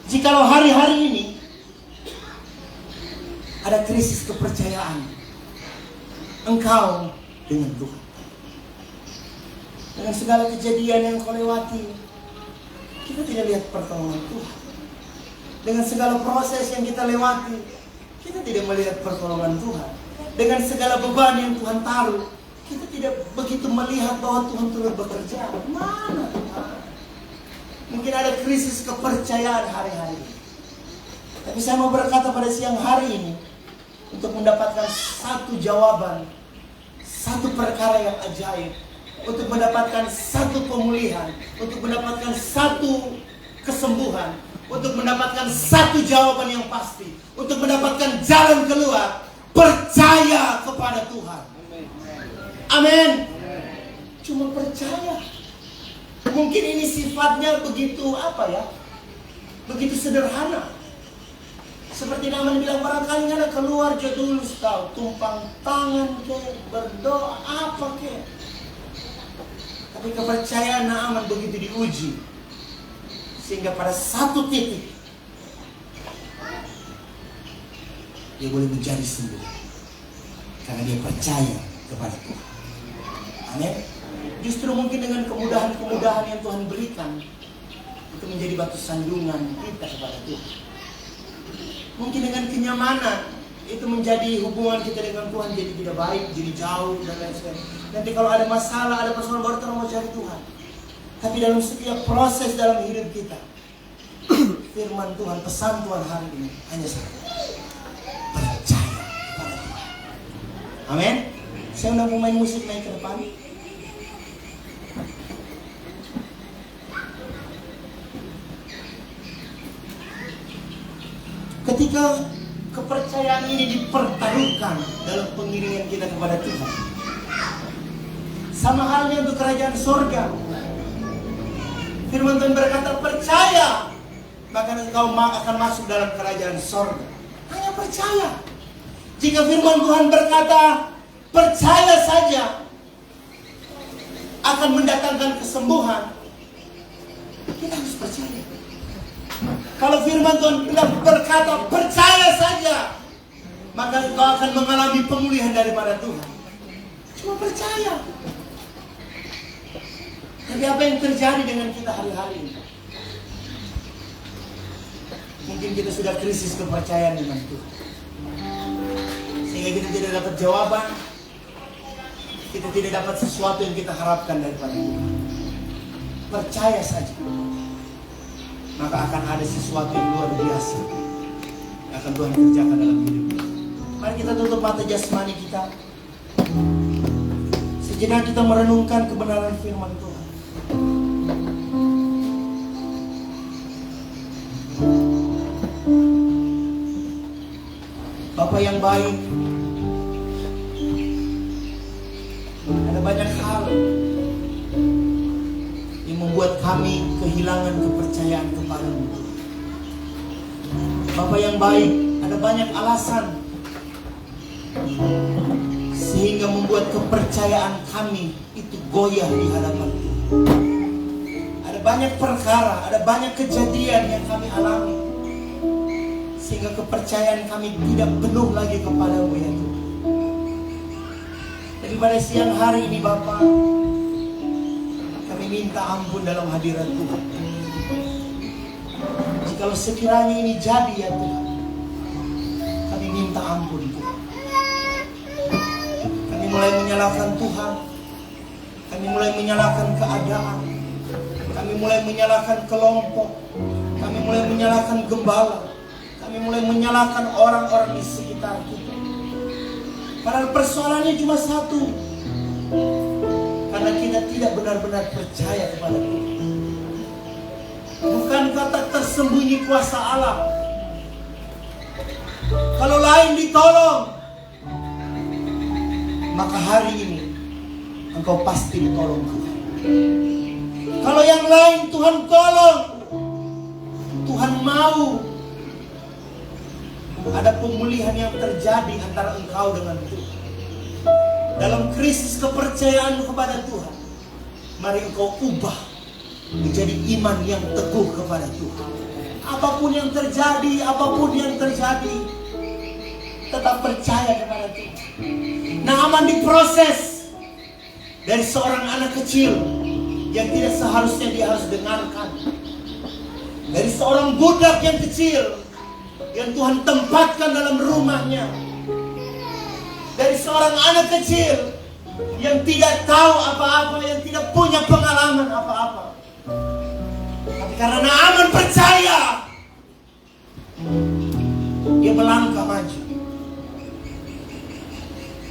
[SPEAKER 4] Jikalau hari-hari ini ada krisis kepercayaan engkau dengan Tuhan, dengan segala kejadian yang kau lewati, kita tidak lihat pertolongan Tuhan. Dengan segala proses yang kita lewati, kita tidak melihat pertolongan Tuhan. dengan segala beban yang Tuhan taruh, kita tidak begitu melihat bahwa Tuhan turut bekerja. Mana Tuhan? Mungkin ada krisis kepercayaan hari-hari ini. Tapi saya mau berkata pada siang hari ini, untuk mendapatkan satu jawaban, satu perkara yang ajaib, untuk mendapatkan satu pemulihan, untuk mendapatkan satu kesembuhan, untuk mendapatkan satu jawaban yang pasti, untuk mendapatkan jalan keluar, percaya kepada Tuhan. Amin. Cuma percaya. Mungkin ini sifatnya begitu begitu sederhana. Seperti Naaman bilang, barangkali ada keluar jadul tahu, tumpang tangan ke, berdoa apa ke. Tapi kepercayaan Naaman begitu diuji, sehingga pada satu titik dia boleh menjadi sembuh karena dia percaya kepada Tuhan. Amin. Justru mungkin dengan kemudahan-kemudahan yang Tuhan berikan, itu menjadi batu sandungan kita kepada Tuhan. Mungkin dengan kenyamanan itu menjadi hubungan kita dengan Tuhan jadi tidak baik, jadi jauh dan lain sebagainya. Nanti kalau ada masalah, ada persoalan, baru terus mau cari Tuhan. Tapi dalam setiap proses dalam hidup kita, firman Tuhan, pesan Tuhan hari ini hanya satu: percaya kepada Tuhan. Amin. Saya undang pemain musik naik ke depan. Ketika kepercayaan ini dipertaruhkan dalam pengiringan kita kepada Tuhan, sama halnya untuk kerajaan sorga. Firman Tuhan berkata, percaya maka engkau akan masuk dalam kerajaan sorga. Hanya percaya. Jika firman Tuhan berkata, percaya saja akan mendatangkan kesembuhan, kita harus percaya. Kalau firman Tuhan berkata, percaya saja, maka engkau akan mengalami pemulihan daripada Tuhan. Cuma percaya. Tapi apa yang terjadi dengan kita hari-hari ini? Mungkin kita sudah krisis kepercayaan dengan Tuhan, sehingga kita tidak dapat jawaban, kita tidak dapat sesuatu yang kita harapkan daripada Tuhan. Percaya saja, maka akan ada sesuatu yang luar biasa yang akan Tuhan kerjakan dalam hidup kita. Mari kita tutup mata jasmani kita. Sejenak kita merenungkan kebenaran firman Tuhan. Bapa yang baik, ada banyak hal yang membuat kami kehilangan kepercayaan kepadamu. Bapa yang baik, ada banyak alasan sehingga membuat kepercayaan kami itu goyah di hadapan Tuhan. Ada banyak perkara, ada banyak kejadian yang kami alami, sehingga kepercayaan kami tidak penuh lagi kepadamu ya Tuhan. Jadi pada siang hari ini Bapa, kami minta ampun dalam hadirat Tuhan. Jikalau sekiranya ini jadi ya Tuhan, kami minta ampun Tuhan. Kami mulai menyalahkan Tuhan, kami mulai menyalahkan keadaan, kami mulai menyalahkan kelompok, kami mulai menyalahkan gembala, kami mulai menyalahkan orang-orang di sekitar kita. Padahal persoalannya cuma satu, karena kita tidak benar-benar percaya kepada Tuhan. Bukan kata tersembunyi kuasa Allah. Kalau lain ditolong, maka hari ini engkau pasti ditolong Tuhan. Kalau yang lain Tuhan tolong, Tuhan mau ada pemulihan yang terjadi antara engkau dengan Tuhan. Dalam krisis kepercayaan kepada Tuhan, mari engkau ubah menjadi iman yang teguh kepada Tuhan. Apapun yang terjadi, tetap percaya kepada Tuhan. Naaman diproses dari seorang anak kecil yang tidak seharusnya dia harus dengarkan, dari seorang budak yang kecil yang Tuhan tempatkan dalam rumahnya, dari seorang anak kecil yang tidak tahu apa-apa, yang tidak punya pengalaman apa-apa. Tapi karena Naaman percaya, dia melangkah maju.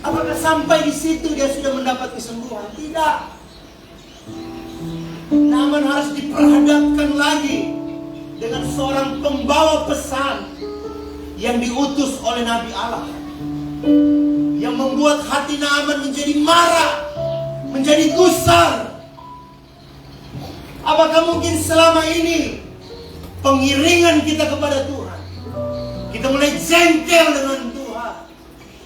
[SPEAKER 4] Apakah sampai di situ dia sudah mendapat kesembuhan? Tidak. Naaman harus diperhadapkan lagi dengan seorang pembawa pesan yang diutus oleh Nabi Allah, yang membuat hati Naaman menjadi marah, menjadi gusar. Apakah mungkin selama ini pengiringan kita kepada Tuhan, kita mulai jengkel dengan Tuhan,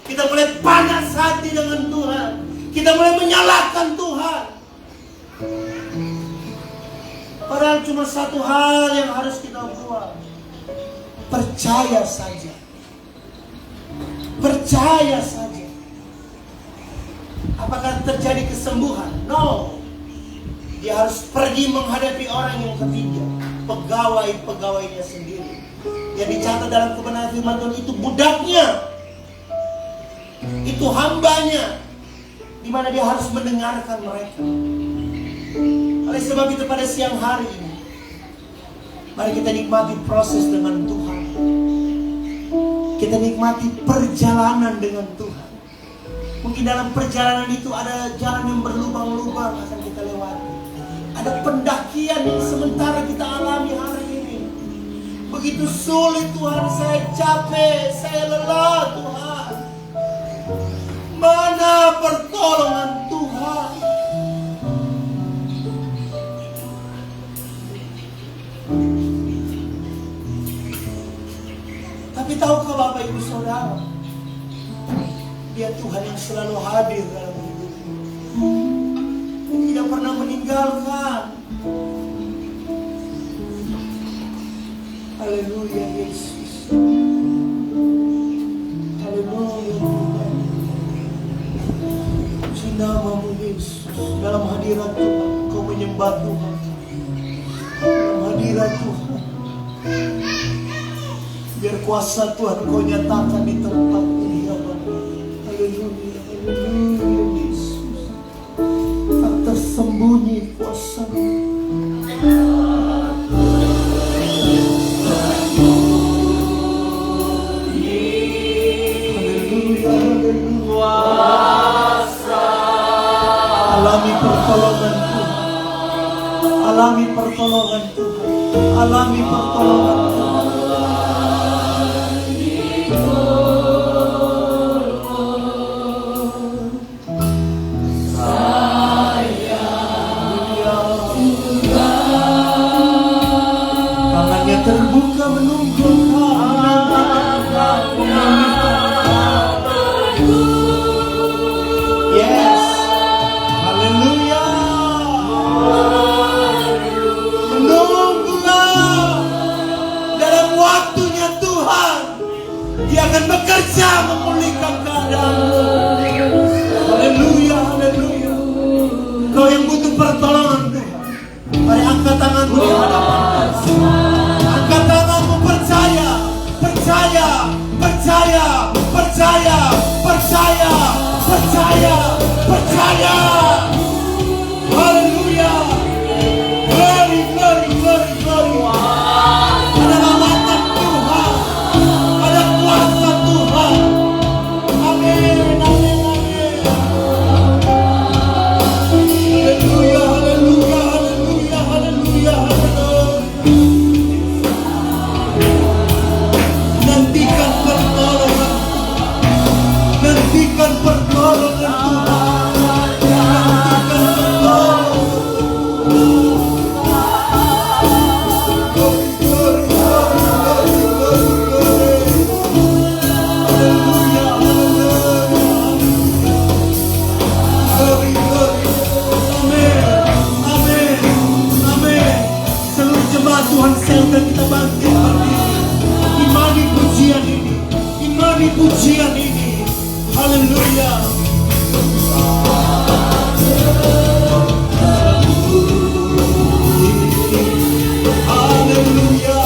[SPEAKER 4] kita mulai panas hati dengan Tuhan, kita mulai menyalahkan Tuhan? Padahal cuma satu hal yang harus kita buat. Percaya saja. Percaya saja. Apakah terjadi kesembuhan? No. Dia harus pergi menghadapi orang yang ketiga, pegawai-pegawainya sendiri. Yang dicatat dalam kebenaran firman Tuhan itu budaknya, itu hambanya, di mana dia harus mendengarkan mereka. Oleh sebab itu pada siang hari ini, mari kita nikmati proses dengan Tuhan. Kita nikmati perjalanan dengan Tuhan. Mungkin dalam perjalanan itu ada jalan yang berlubang-lubang akan kita lewati. Ada pendakian yang sementara kita alami hari ini. Begitu sulit Tuhan, saya capek, saya lelah Tuhan. Mana pertolongan Tuhan? Tapi tahukah Bapak Ibu Saudara, Dia Tuhan yang selalu hadir dalam hidupmu. Dia tidak pernah meninggalkan. Haleluya Yesus. Haleluya Tuhan. Puji namamu Yesus. Dalam hadirat Tuhan kau menyembah Tuhan. Dalam hadirat Tuhan, biar kuasa Tuhan kau nyatakan di tempat ini ya Bapa. Haleluya, haleluya Yesus. Tak tersembunyi kuasa-Mu. Haleluya, haleluya. Alami pertolongan Tuhan. Alami pertolongan Tuhan. Alami pertolongan Tuhan. Terbuka menunggu yes, haleluya. Menunggulah dalam waktunya Tuhan, Dia akan bekerja memulihkan keadaanmu. Haleluya, haleluya. Kau yang butuh pertolongan Tuhan, mari angkat tanganmu di hadapan Tuhan. Angkat tanganmu, percaya, percaya, percaya, percaya, percaya, percaya, percaya. Haleluya. Glory, glory, glory, glory. Ada lawatan Tuhan, ada kuasa Tuhan. Amin, amin, amin. Haleluya, haleluya, haleluya, haleluya, haleluya. Nantikan pertolongan, nantikan pertolongan Tuhan, nantikan pertolongan. Glory, glory, glory, glory, glory, glory. Haleluya, haleluya. Glory, glory. Amin, amin, amin. Seluruh jemaat Tuhan, saya kita bangkit berdiri. Imani pujian ini, imani pujian ini. Haleluya. Haleluya.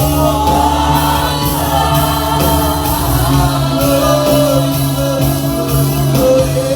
[SPEAKER 4] Glory, glory, glory.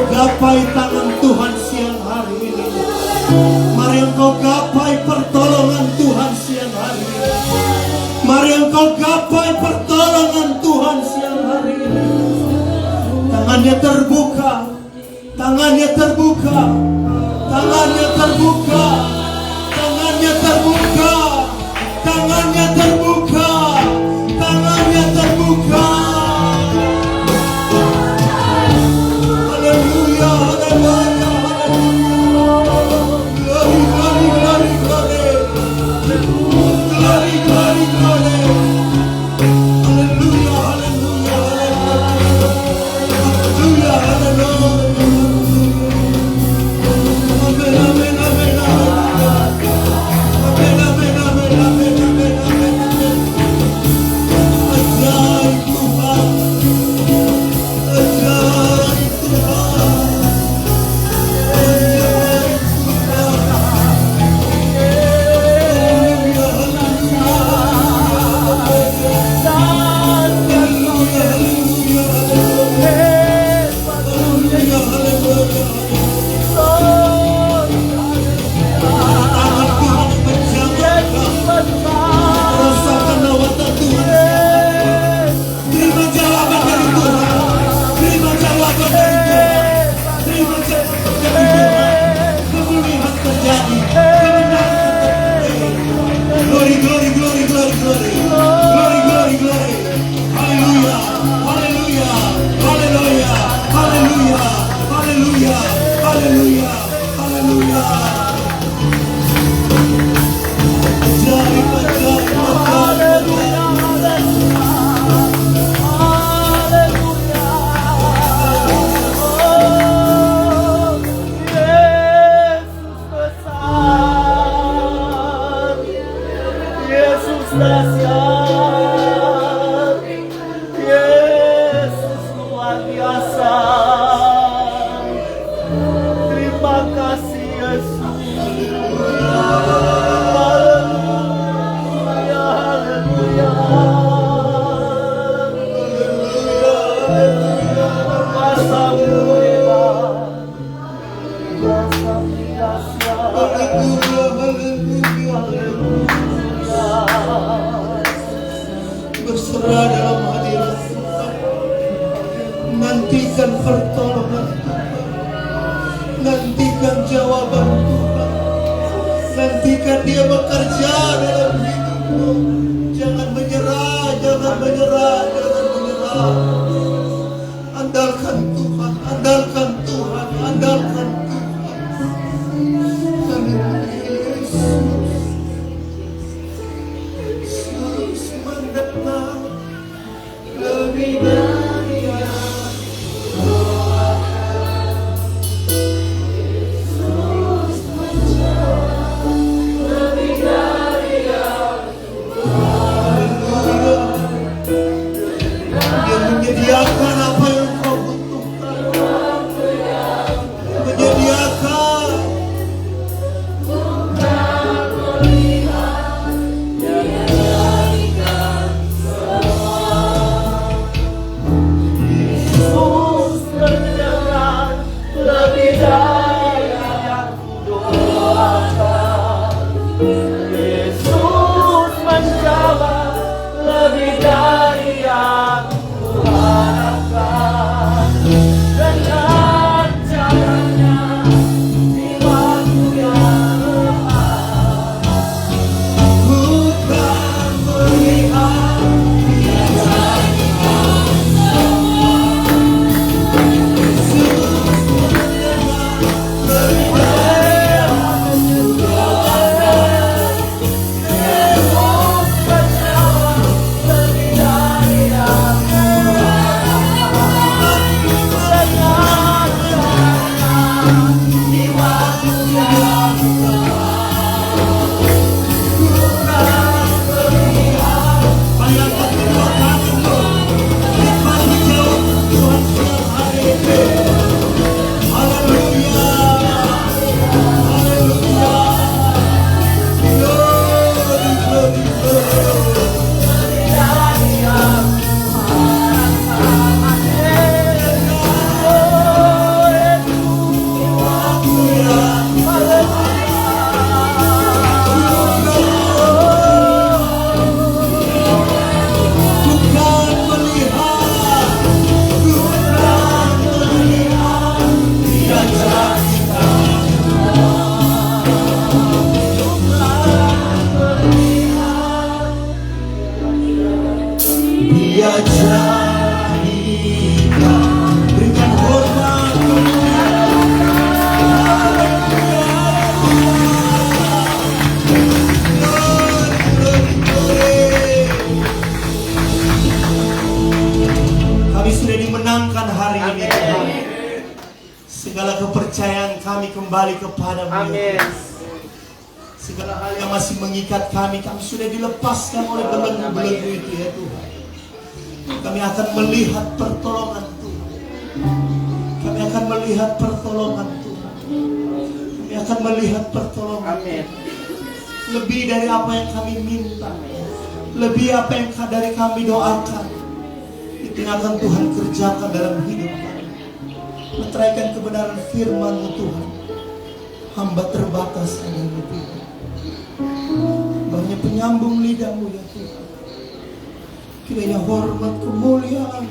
[SPEAKER 4] gapai tangan Tuhan siang hari ini. Mari engkau gapai pertolongan Tuhan siang hari ini. Mari engkau gapai pertolongan Tuhan siang hari ini. Tangannya terbuka, tangannya terbuka, tangannya terbuka, tangannya terbuka, tangannya terbuka, tangannya terbuka. Haleluya, haleluya, glory, glory, glory, glory, glory, glory. Haleluya, haleluya, haleluya, haleluya. Amen, amen, amen, amen, amen, amen, amen, amen, amen, amen. Ajaib Tuhan, ajaib Tuhan, ajaib Tuhan. Haleluya, haleluya, haleluya, haleluya, haleluya. Tangan Tuhan menjamahkan. Rasakan lawatan Tuhan. Terima jawaban dari Tuhan. Terima jawaban dari Tuhan. Terima jawaban dari Tuhan. Pemulihan terjadi. Kemenangan terjadi. Glory, glory, glory, glory, glory. Glory, glory, glory. Haleluya, haleluya, haleluya, haleluya, haleluya, haleluya, haleluya. Ajaib, ajaib, ajaib, ajaib.
[SPEAKER 6] Yesus dahsyat, Yesus luar biasa. Terima kasih Yesus. Haleluya, haleluya, haleluya. Kuasa-Mu hebat, Kuasa-Mu dahsyat.
[SPEAKER 4] Haleluya, haleluya. Berserah dalam hadirat Tuhan. Nantikan pertolongan Tuhan. Nantikan jawaban Tuhan. Nantikan Dia bekerja dalam hidupmu. Jangan menyerah, jangan menyerah, jangan menyerah. Andalkan Tuhan, andalkan Tuhan, andalkan Tuhan. Haleluya, Yesus. Yesus mendengar lebih dari yang Dia menyediakan apa yang kau butuhkan. Menyediakan.
[SPEAKER 6] Yesus mendengar lebih dari yang kudoakan. Yesus menjawab lebih dari yang kuharapkan. Dengan caranya di waktu yang tepat.
[SPEAKER 4] Bukan melihat Yesus mendengar Segala kepercayaan kami kembali kepadamu.
[SPEAKER 6] Amin.
[SPEAKER 4] Segala hal yang masih mengikat kami sudah dilepaskan oleh belenggu-belenggu itu ya Tuhan. Kami akan melihat pertolongan Tuhan. Kami akan melihat pertolongan Tuhan. Kami akan melihat pertolongan.
[SPEAKER 6] Amin.
[SPEAKER 4] Lebih dari apa yang kami minta, lebih apa yang dari kami doakan, itu yang akan Tuhan kerjakan dalam hidup kami. Meteraikan kebenaran firman-Mu Tuhan. Hamba terbatas adanya Tuhan. Banyak penyambung lidah-Mu ya Tuhan. Kiranya hormat kemuliaan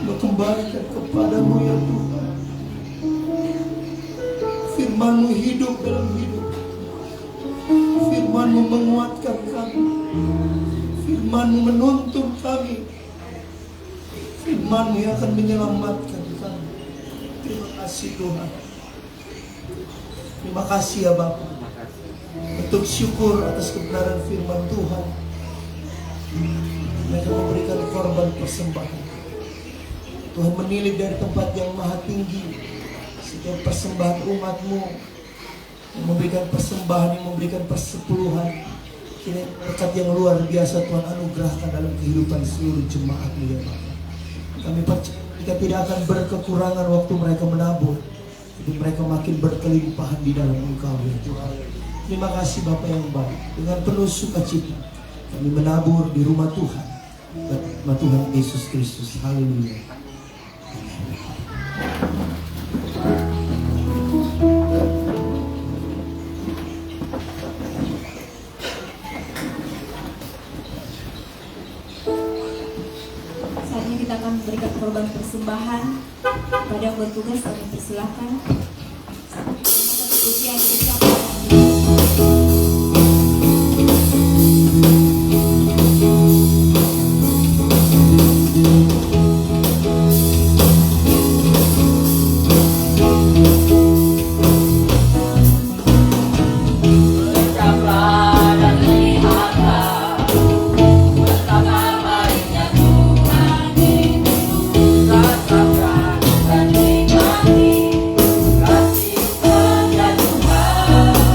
[SPEAKER 4] Mau kembalikan kepadamu ya Tuhan. Firman-Mu hidup dalam hidup. Firman-Mu menguatkan kami. Firman-Mu menuntun kami. Firman-Mu yang akan menyelamatkan kami. Terima kasih Tuhan. Terima kasih ya Bapa. Untuk syukur atas kebenaran firman Tuhan. Mereka memberikan korban persembahan. Tuhan menilik dari tempat yang maha tinggi setiap persembahan umat-Mu yang memberikan persembahan, yang memberikan persepuluhan. Kini berkat yang luar biasa Tuhan anugerahkan dalam kehidupan seluruh jemaat-Mu ya Bapa. Kami percaya kita tidak akan berkekurangan waktu mereka menabur, tapi mereka makin berkelimpahan di dalam Engkau ya Tuhan. Terima kasih Bapa yang baik. Dengan penuh sukacita kami menabur di rumah Tuhan, rumah Tuhan Yesus Kristus. Haleluya.
[SPEAKER 2] Saatnya kita akan memberikan korban persembahan kepada yang bertugas. Kami persilahkan. Satu pujian diucapkan.
[SPEAKER 3] Rasakan dan nikmati kasih-Nya Tuhan.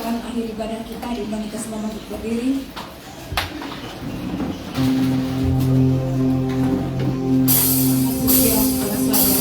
[SPEAKER 2] akan akhir ibadah kita. Diundang kita semua untuk berdiri. Haleluya, kita selalu.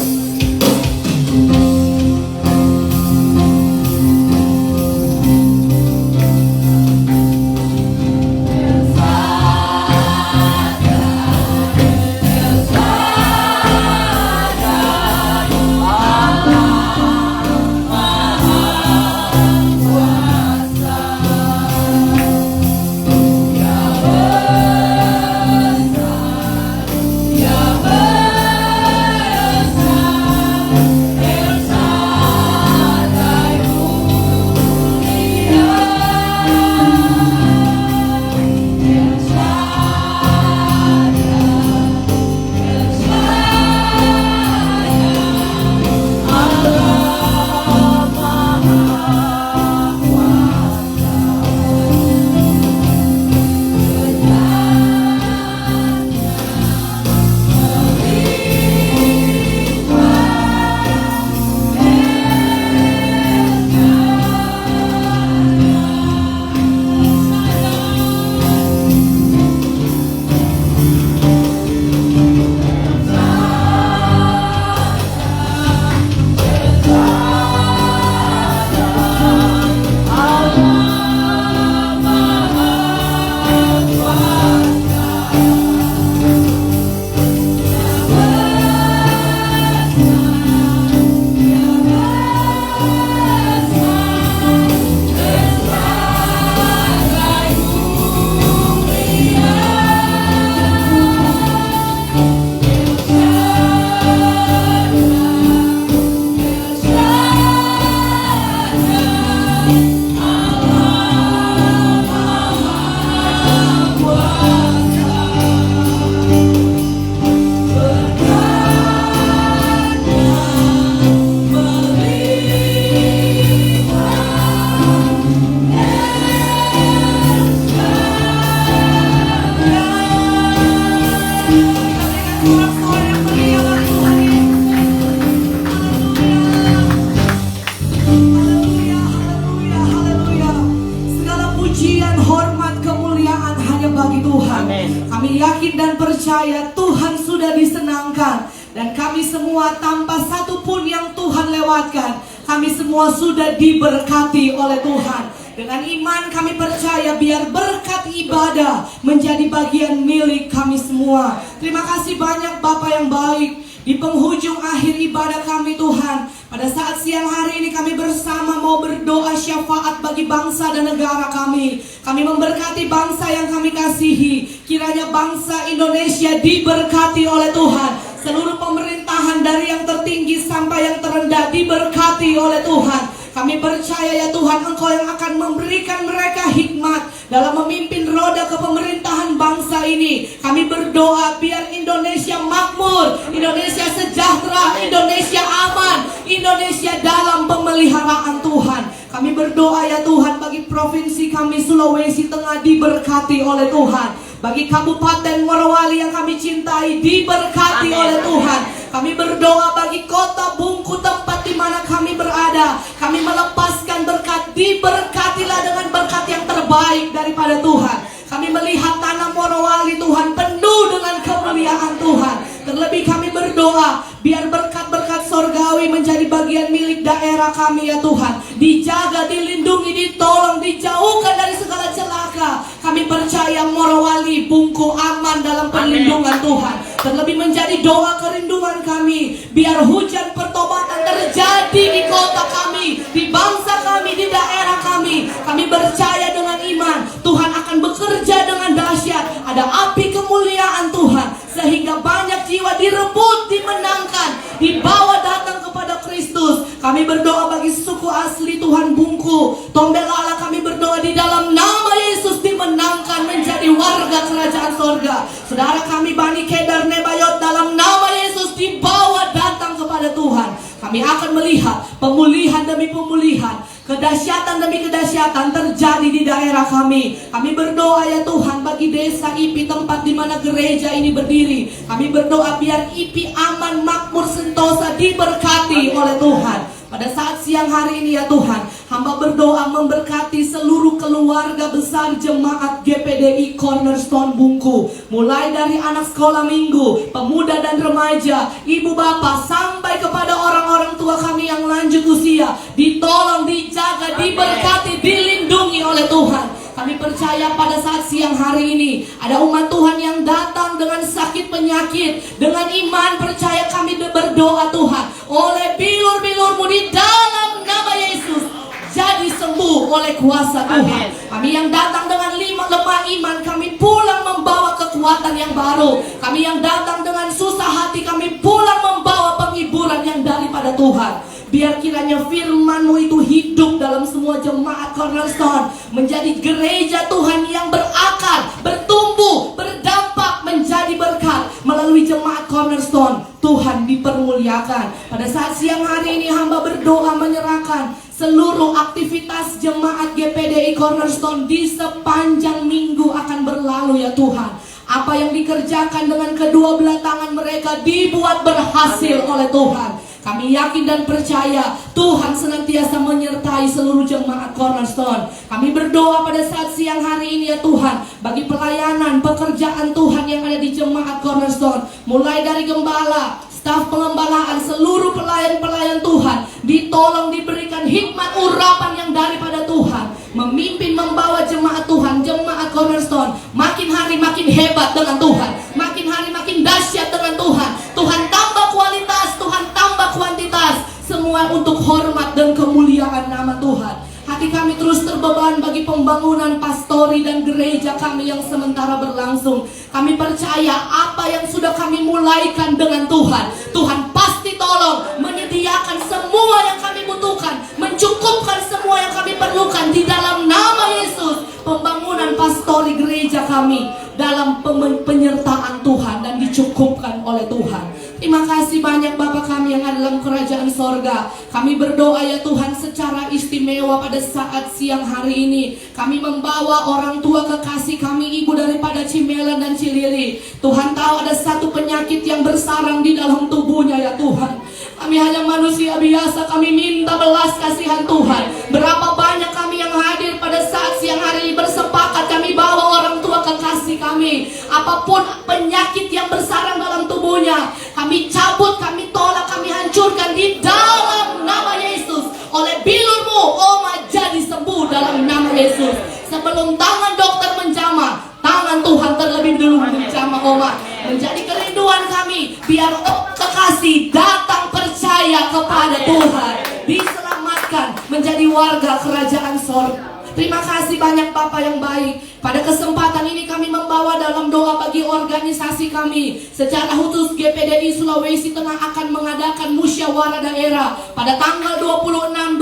[SPEAKER 1] Kami yakin dan percaya Tuhan sudah disenangkan. Dan kami semua tanpa satu pun yang Tuhan lewatkan, kami semua sudah diberkati oleh Tuhan. Dengan iman kami percaya biar berkat ibadah menjadi bagian milik kami semua. Terima kasih banyak Bapak yang baik. Di penghujung akhir ibadah kami Tuhan, pada saat siang hari ini kami bersama mau berdoa syafaat bagi bangsa dan negara kami. Kami memberkati bangsa yang kami kasihi. Kiranya bangsa Indonesia diberkati oleh Tuhan. Seluruh pemerintahan dari yang tertinggi sampai yang terendah diberkati oleh Tuhan. Kami percaya ya Tuhan, Engkau yang akan memberikan mereka hikmat dalam memimpin roda kepemerintahan bangsa ini. Kami berdoa biar Indonesia makmur, Indonesia sejahtera, Indonesia aman, Indonesia dalam pemeliharaan Tuhan. Kami berdoa ya Tuhan bagi provinsi kami Sulawesi Tengah diberkati oleh Tuhan. Bagi Kabupaten Morowali yang kami cintai diberkati oleh Tuhan. Kami berdoa bagi kota Bungku tempat di mana kami berada. Kami melepaskan berkat, diberkatilah dengan berkat yang terbaik daripada Tuhan. Kami melihat tanah Morowali Tuhan penuh dengan kemuliaan Tuhan. Terlebih kami berdoa biar berkat-berkat sorgawi menjadi bagian milik daerah kami ya Tuhan. Dijaga, dilindungi, ditolong, dijauhkan dari segala celaka. Kami percaya Morowali Bungku aman dalam perlindungan Tuhan. Terlebih menjadi doa kerinduan kami, biar hujan pertobatan terjadi di kota kami, di bangsa kami, di daerah kami. Kami percaya dengan iman Tuhan akan bekerja dengan dahsyat. Ada api kemuliaan Tuhan, sehingga banyak jiwa direbut, dimenangkan, dibawa datang kepada Kristus. Kami berdoa bagi suku asli Tuhan Bungku Tombelala. Kami berdoa di dalam nama Yesus dimenangkan menjadi warga kerajaan sorga. Saudara kami Bani Kedar Nebayot dalam nama Yesus dibawa datang kepada Tuhan. Kami akan melihat pemulihan demi pemulihan, kedahsyatan demi kedahsyatan terjadi di daerah kami. Kami berdoa ya Tuhan bagi desa IPI tempat di mana gereja ini berdiri. Kami berdoa biar IPI aman, makmur, sentosa, diberkati oleh Tuhan. Pada saat siang hari ini ya Tuhan, hamba berdoa memberkati seluruh keluarga besar jemaat GPDI Cornerstone Bungku. Mulai dari anak sekolah minggu, pemuda dan remaja, ibu bapak, sampai kepada orang-orang tua kami yang lanjut usia. Ditolong, dijaga, diberkati, dilindungi oleh Tuhan. Kami percaya pada saat siang hari ini ada umat Tuhan yang datang dengan sakit penyakit. Dengan iman percaya kami berdoa Tuhan, oleh bilur-bilurmu di dalam nama Yesus jadi sembuh oleh kuasa Tuhan. Kami yang datang dengan lemah iman, kami pulang membawa kekuatan yang baru. Kami yang datang dengan susah hati, kami pulang membawa penghiburan yang daripada Tuhan. Biar kiranya firman-Mu itu hidup dalam semua jemaat Cornerstone, menjadi gereja Tuhan yang berakar, bertumbuh, berdampak, menjadi berkat. Melalui jemaat Cornerstone, Tuhan dipermuliakan. Pada saat siang hari ini hamba berdoa menyerahkan seluruh aktivitas jemaat GPDI Cornerstone di sepanjang minggu akan berlalu ya Tuhan. Apa yang dikerjakan dengan kedua belah tangan mereka dibuat berhasil oleh Tuhan. Kami yakin dan percaya Tuhan senantiasa menyertai seluruh jemaat Cornerstone. Kami berdoa pada saat siang hari ini ya Tuhan, bagi pelayanan, pekerjaan Tuhan yang ada di jemaat Cornerstone. Mulai dari gembala, staf pengembalaan, seluruh pelayan-pelayan Tuhan ditolong, diberikan hikmat urapan yang daripada Tuhan, memimpin, membawa jemaat Tuhan, jemaat Cornerstone makin hari makin hebat dengan Tuhan, makin hari makin dahsyat dengan Tuhan. Tuhan tambah kualitas, Tuhan tambah kuantitas, semua untuk hormat dan kemuliaan nama Tuhan. Hati kami terus terbeban bagi pembangunan pastori dan gereja kami yang sementara berlangsung. Kami percaya apa yang sudah kami mulaikan dengan Tuhan, Tuhan pasti tolong menyediakan semua yang kami butuhkan, mencukupkan semua yang kami perlukan di dalam nama Yesus. Pembangunan pastori gereja kami dalam penyertaan Tuhan dan dicukupkan oleh Tuhan. Terima kasih banyak Bapa kami yang ada dalam kerajaan sorga. Kami berdoa ya Tuhan secara istimewa pada saat siang hari ini. Kami membawa orang tua kekasih kami, ibu daripada Cimelan dan Cilili. Tuhan tahu ada satu penyakit yang bersarang di dalam tubuhnya ya Tuhan. Kami hanya manusia biasa, kami minta belas kasihan Tuhan. Berapa banyak kami yang hadir pada saat siang hari ini bersepakat kami bawa orang tua kekasih kami. Apapun penyakit yang bersarang dalam tubuhnya, kami cabut, kami tolak, kami hancurkan di dalam nama Yesus. Oleh bilur-Mu, Oma jadi sembuh dalam nama Yesus. Sebelum tangan dokter menjamah, tangan Tuhan terlebih dulu menjamah Oma. Menjadi kerinduan kami, biar kekasih datang percaya kepada Tuhan, diselamatkan menjadi warga kerajaan sorga. Terima kasih banyak Bapak yang baik. Pada kesempatan ini kami membawa dalam doa bagi organisasi kami. Secara khusus GPDI Sulawesi Tengah akan mengadakan musyawarah daerah pada tanggal 26-27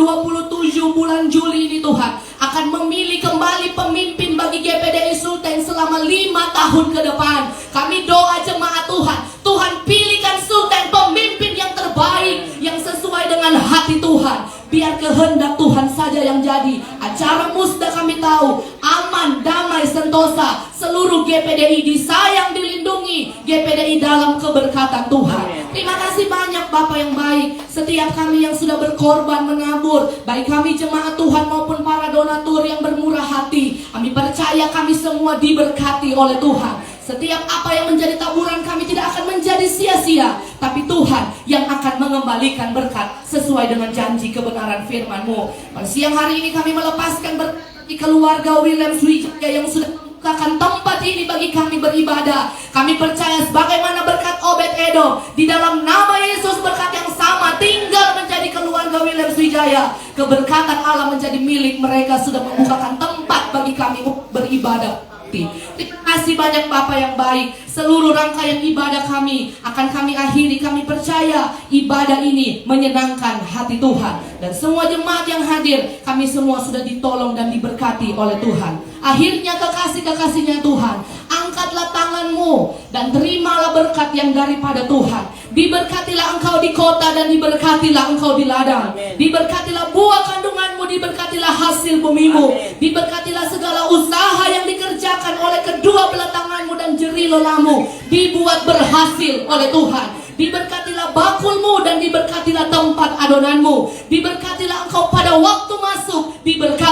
[SPEAKER 1] bulan Juli ini Tuhan. Akan memilih kembali pemimpin bagi GPDI Sultan selama 5 tahun ke depan. Kami doa jemaat Tuhan, Tuhan pilihkan Sultan pemimpin yang terbaik, yang sesuai dengan hati Tuhan. Biar kehendak Tuhan saja yang jadi. Acara musda kami tahu aman, damai, sentosa. Seluruh GPDI disayang, dilindungi. GPDI dalam keberkatan Tuhan. Terima kasih banyak Bapak yang baik. Setiap kami yang sudah berkorban menabur, baik kami jemaat Tuhan maupun para donatur yang bermurah hati, kami percaya kami semua diberkati oleh Tuhan. Setiap apa yang menjadi taburan kami tidak akan menjadi sia-sia, tapi Tuhan yang akan mengembalikan berkat sesuai dengan janji kebenaran firman-Mu. Pada siang hari ini kami melepaskan berkat di keluarga William Swijaya yang sudah membukakan tempat ini bagi kami beribadah. Kami percaya sebagaimana berkat Obed Edom, di dalam nama Yesus berkat yang sama tinggal menjadi keluarga William Swijaya. Keberkatan Allah menjadi milik mereka, sudah membukakan tempat bagi kami beribadah. Terima kasih banyak Bapak yang baik. Seluruh rangkaian ibadah kami akan kami akhiri. Kami percaya ibadah ini menyenangkan hati Tuhan. Dan semua jemaat yang hadir, kami semua sudah ditolong dan diberkati oleh Tuhan. Akhirnya kekasih-kekasihnya Tuhan, angkatlah tanganmu dan terimalah berkat yang daripada Tuhan. Diberkatilah engkau di kota dan diberkatilah engkau di ladang. Diberkatilah buah kandunganmu, diberkatilah hasil bumimu. Diberkatilah segala usaha yang dikerjakan oleh kedua belah tanganmu dan jerih lelamu, dibuat berhasil oleh Tuhan. Diberkatilah bakulmu dan diberkatilah tempat adonanmu. Diberkatilah engkau pada waktu masuk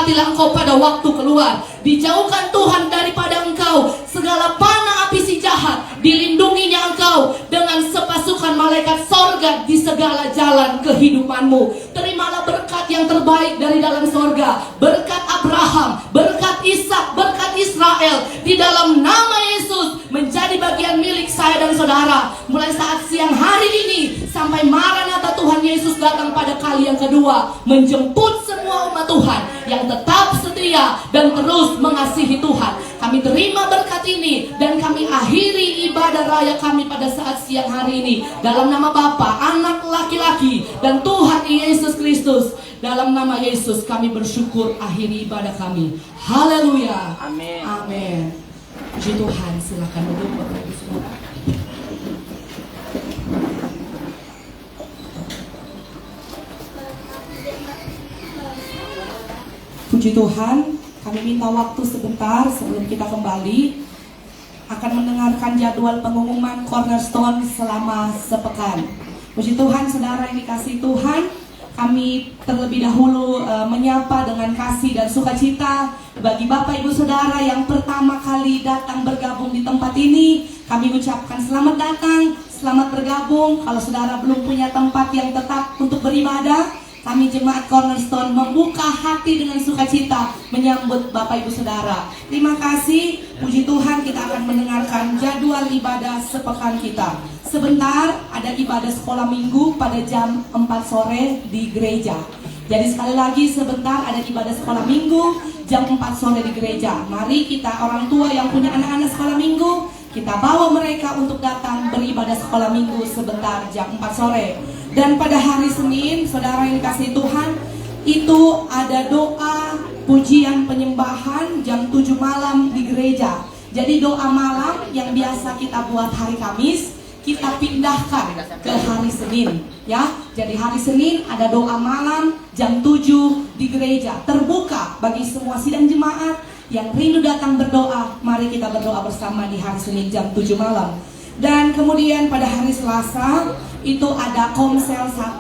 [SPEAKER 1] berhati-hatilah engkau pada waktu keluar. Dijauhkan Tuhan daripada engkau segala panah api si jahat. Dilindunginya engkau dengan sepasukan malaikat sorga di segala jalan kehidupanmu. Terimalah berkat yang terbaik dari dalam sorga. Berkat Abraham, berkat Ishak, berkat Israel. Di dalam nama Yesus menjadi bagian milik saya dan saudara. Mulai saat siang hari ini sampai Maranatha Tuhan Yesus datang pada kali yang kedua. Menjemput semua umat Tuhan yang tetap setia dan terus mengasihi Tuhan. Kami terima berkat ini dan kami akhiri ibadah raya kami pada saat siang hari ini. Dalam nama Bapa, Anak, Laki-laki dan Tuhan Yesus Kristus. Dalam nama Yesus kami bersyukur akhiri ibadah kami. Haleluya.
[SPEAKER 5] Amin.
[SPEAKER 1] Amin. Puji Tuhan, silakan duduk Bapak Ibu Saudara. Puji Tuhan, kami minta waktu sebentar sebelum kita kembali akan mendengarkan jadwal pengumuman Cornerstone selama sepekan. Puji Tuhan, saudara yang dikasihi Tuhan, kami terlebih dahulu menyapa dengan kasih dan sukacita bagi Bapak Ibu Saudara yang pertama kali datang bergabung di tempat ini. Kami ucapkan selamat datang, selamat bergabung. Kalau saudara belum punya tempat yang tetap untuk beribadah, kami Jemaat Cornerstone membuka hati dengan sukacita menyambut Bapak Ibu Saudara. Terima kasih, puji Tuhan, kita akan mendengarkan jadwal ibadah sepekan kita. Sebentar ada ibadah sekolah minggu pada jam 4 sore di gereja. Jadi sekali lagi sebentar ada ibadah sekolah minggu jam 4 sore di gereja. Mari kita orang tua yang punya anak-anak sekolah minggu, kita bawa mereka untuk datang beribadah sekolah minggu sebentar jam 4 sore. Dan pada hari Senin, saudara yang dikasihi Tuhan, itu ada doa pujian penyembahan jam 7 malam di gereja. Jadi doa malam yang biasa kita buat hari Kamis, kita pindahkan ke hari Senin, ya. Jadi hari Senin ada doa malam jam 7 di gereja. Terbuka bagi semua sidang jemaat yang rindu datang berdoa. Mari kita berdoa bersama di hari Senin jam 7 malam. Dan kemudian pada hari Selasa itu ada Komsel 1.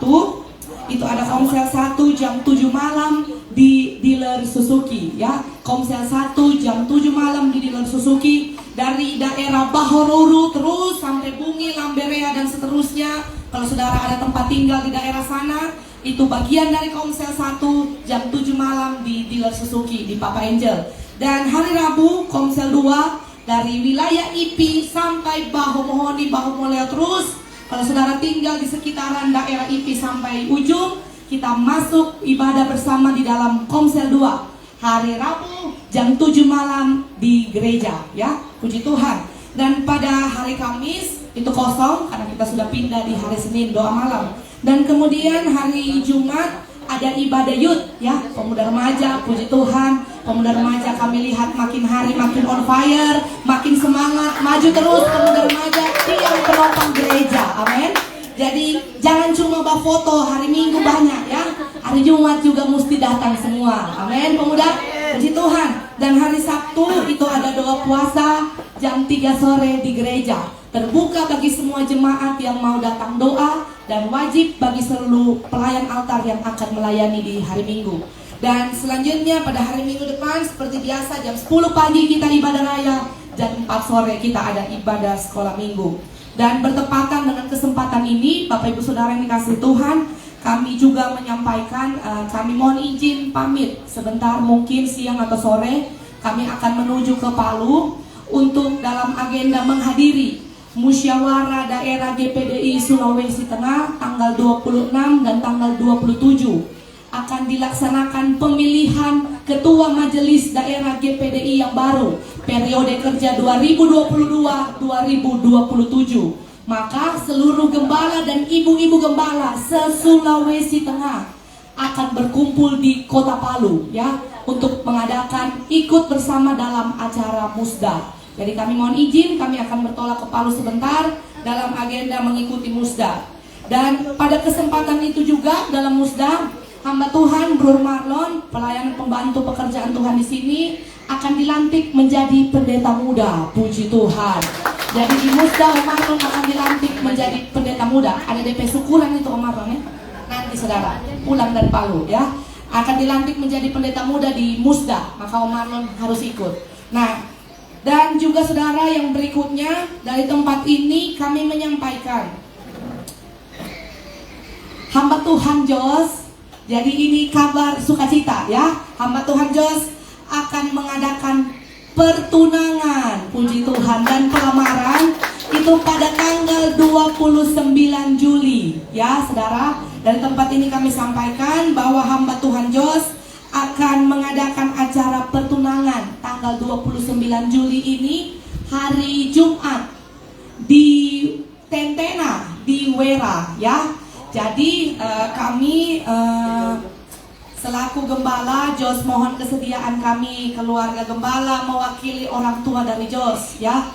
[SPEAKER 1] Itu ada Komsel 1 jam 7 malam di dealer Suzuki, ya. Komsel 1 jam 7 malam di dealer Suzuki dari daerah Bahororo terus sampai Bungi, Lamberea dan seterusnya. Kalau saudara ada tempat tinggal di daerah sana, itu bagian dari Komsel 1 jam 7 malam di dealer Suzuki di Papa Angel. Dan hari Rabu Komsel 2 dari wilayah IP sampai Bahomohoni, Bahomoleo terus. Kalau saudara tinggal di sekitaran daerah IP sampai ujung, kita masuk ibadah bersama di dalam Komsel 2 hari Rabu jam 7 malam di gereja, ya. Puji Tuhan. Dan pada hari Kamis itu kosong karena kita sudah pindah di hari Senin doa malam. Dan kemudian hari Jumat ada ibadah youth, ya, pemuda remaja. Puji Tuhan, pemuda remaja kami lihat makin hari makin on fire, makin semangat, maju terus pemuda remaja tiang penopang gereja. Amin. Jadi jangan cuma bawa foto, hari Minggu banyak, ya, hari Jumat juga mesti datang semua. Amin, pemuda. Puji Tuhan. Dan hari Sabtu itu ada doa puasa jam 3 sore di gereja. Terbuka bagi semua jemaat yang mau datang doa dan wajib bagi seluruh pelayan altar yang akan melayani di hari Minggu. Dan selanjutnya pada hari Minggu depan seperti biasa jam 10 pagi kita ibadah raya, jam 4 sore kita ada ibadah sekolah minggu. Dan bertepatan dengan kesempatan ini, Bapak Ibu Saudara yang dikasihi Tuhan, kami juga menyampaikan, kami mohon izin pamit sebentar, mungkin siang atau sore kami akan menuju ke Palu untuk dalam agenda menghadiri musyawarah daerah GPDI Sulawesi Tengah tanggal 26 dan tanggal 27. Akan dilaksanakan pemilihan ketua majelis daerah GPDI yang baru periode kerja 2022-2027. Maka seluruh gembala dan ibu-ibu gembala se-Sulawesi Tengah akan berkumpul di Kota Palu, ya, untuk mengadakan ikut bersama dalam acara musda. Jadi kami mohon izin, kami akan bertolak ke Palu sebentar dalam agenda mengikuti musda. Dan pada kesempatan itu juga dalam musda, hamba Tuhan Bro Marlon, pelayanan pembantu pekerjaan Tuhan di sini, akan dilantik menjadi pendeta muda. Puji Tuhan. Jadi di musda Om Marlon akan dilantik menjadi pendeta muda. Ada DP syukuran itu Om Marlon, ya. Nanti saudara pulang dari Palu, ya. akan dilantik menjadi pendeta muda di Musda, maka Om Marlon harus ikut. Nah, dan juga saudara yang berikutnya dari tempat ini kami menyampaikan hamba Tuhan Jos. Jadi ini kabar sukacita ya. Hamba Tuhan Jos akan mengadakan pertunangan, puji Tuhan, dan pelamaran itu pada tanggal 29 Juli ya saudara. Dari tempat ini kami sampaikan bahwa hamba Tuhan Jos akan mengadakan acara pertunangan tanggal 29 Juli ini hari Jumat di Tentena di Wera ya. Jadi kami selaku gembala Jos mohon kesediaan kami keluarga gembala mewakili orang tua dari Jos ya.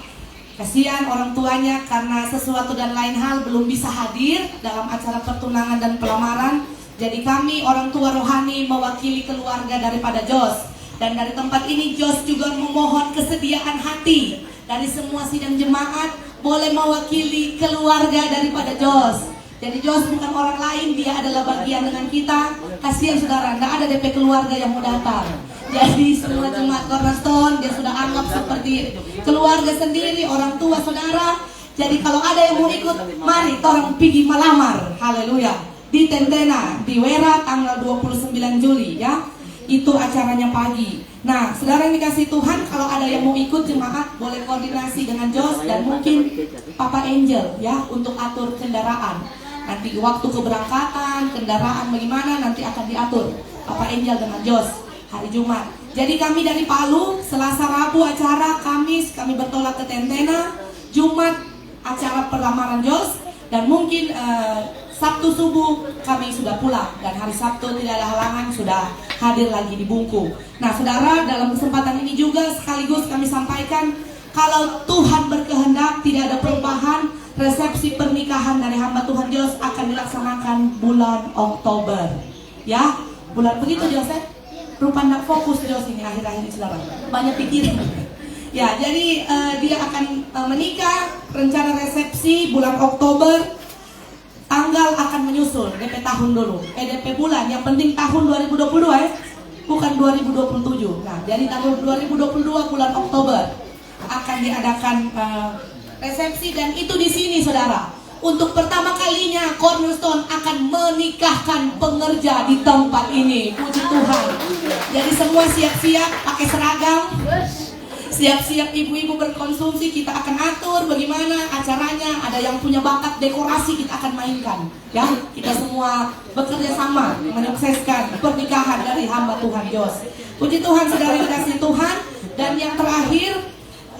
[SPEAKER 1] Kasihan orang tuanya karena sesuatu dan lain hal belum bisa hadir dalam acara pertunangan dan pelamaran. Jadi kami orang tua rohani mewakili keluarga daripada Jos. Dan dari tempat ini Jos juga memohon kesediaan hati dari semua sidang jemaat boleh mewakili keluarga daripada Jos. Jadi Jos bukan orang lain, dia adalah bagian dengan kita. Kasihan saudara, tidak ada DP keluarga yang mau datang. Jadi semua jemaat Cornerstone dia sudah anggap seperti keluarga sendiri, orang tua saudara. Jadi kalau ada yang mau ikut, mari orang pergi melamar. Haleluya. Di Tentena, di Wera tanggal 29 Juli ya. Itu acaranya pagi. Nah, saudara yang dikasih Tuhan, kalau ada yang mau ikut jemaat boleh koordinasi dengan Jos dan mungkin Papa Angel ya untuk atur kendaraan. Nanti waktu keberangkatan, kendaraan bagaimana nanti akan diatur Papa Angel dengan Jos hari Jumat. Jadi kami dari Palu, Selasa Rabu acara, Kamis kami bertolak ke Tentena, Jumat acara perlamaran Jos, dan mungkin Sabtu subuh kami sudah pulang, dan hari Sabtu tidak ada halangan sudah hadir lagi di Bungku. Nah saudara, dalam kesempatan ini juga sekaligus kami sampaikan kalau Tuhan berkehendak tidak ada perubahan, resepsi pernikahan dari hamba Tuhan Jos akan dilaksanakan bulan Oktober ya. Bulan begitu Jos ya? Rupa tidak fokus Jos ini akhir-akhir ini saudara, banyak pikiran ya. Jadi dia akan menikah, rencana resepsi bulan Oktober, tanggal akan menyusul DP tahun dulu, DP bulan, yang penting tahun 2022 ya, bukan 2027. Nah jadi tahun 2022 bulan Oktober akan diadakan resepsi, dan itu di sini saudara. Untuk pertama kalinya Cornerstone akan menikahkan pengerja di tempat ini, puji Tuhan. Jadi semua siap-siap pakai seragam, siap-siap ibu-ibu berkonsumsi, kita akan atur bagaimana acaranya. Ada yang punya bakat dekorasi kita akan mainkan ya. Kita semua bekerja sama menyukseskan pernikahan dari hamba Tuhan Jos. Puji Tuhan saudara yang dikasihi Tuhan. Dan yang terakhir,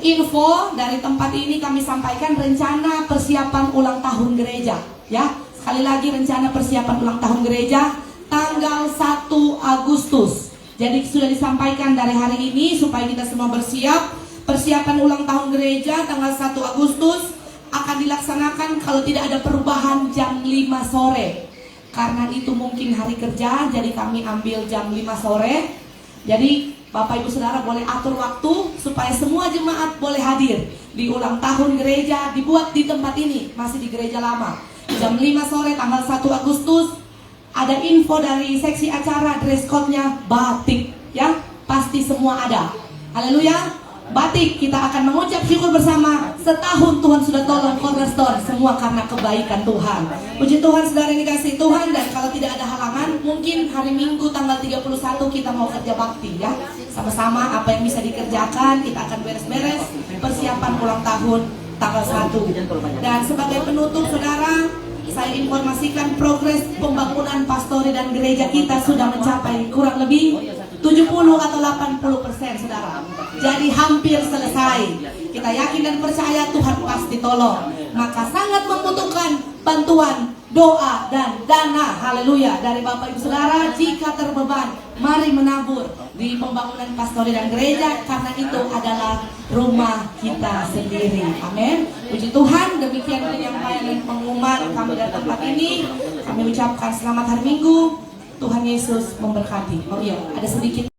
[SPEAKER 1] info dari tempat ini kami sampaikan rencana persiapan ulang tahun gereja ya. Sekali lagi rencana persiapan ulang tahun gereja tanggal 1 Agustus. Jadi sudah disampaikan dari hari ini supaya kita semua bersiap. Persiapan ulang tahun gereja tanggal 1 Agustus akan dilaksanakan kalau tidak ada perubahan jam 5 sore. Karena itu mungkin hari kerja, jadi kami ambil jam 5 sore. Jadi Bapak Ibu Saudara boleh atur waktu supaya semua jemaat boleh hadir di ulang tahun gereja, dibuat di tempat ini, masih di gereja lama. Jam 5 sore tanggal 1 Agustus. Ada info dari seksi acara, dress code-nya batik ya, pasti semua ada. Haleluya. Batik, kita akan mengucap syukur bersama. Setahun Tuhan sudah tolong Cornerstone, semua karena kebaikan Tuhan. Puji Tuhan saudara yang dikasihi Tuhan. Dan kalau tidak ada halangan, mungkin hari Minggu tanggal 31 kita mau kerja bakti ya. Sama-sama apa yang bisa dikerjakan, kita akan beres-beres persiapan ulang tahun tanggal 1. Dan sebagai penutup saudara, saya informasikan progres pembangunan pastori dan gereja kita sudah mencapai kurang lebih 70 atau 80% saudara. Jadi hampir selesai. Kita yakin dan percaya Tuhan pasti tolong. Maka sangat membutuhkan bantuan, doa dan dana, haleluya, dari Bapak Ibu Saudara. Jika terbeban, mari menabur di pembangunan pastori dan gereja, karena itu adalah rumah kita sendiri. Amin. Puji Tuhan, demikian penyampaian dan pengumuman kami dari tempat ini. Kami ucapkan selamat hari Minggu. Tuhan Yesus memberkati. Oh iya, ada sedikit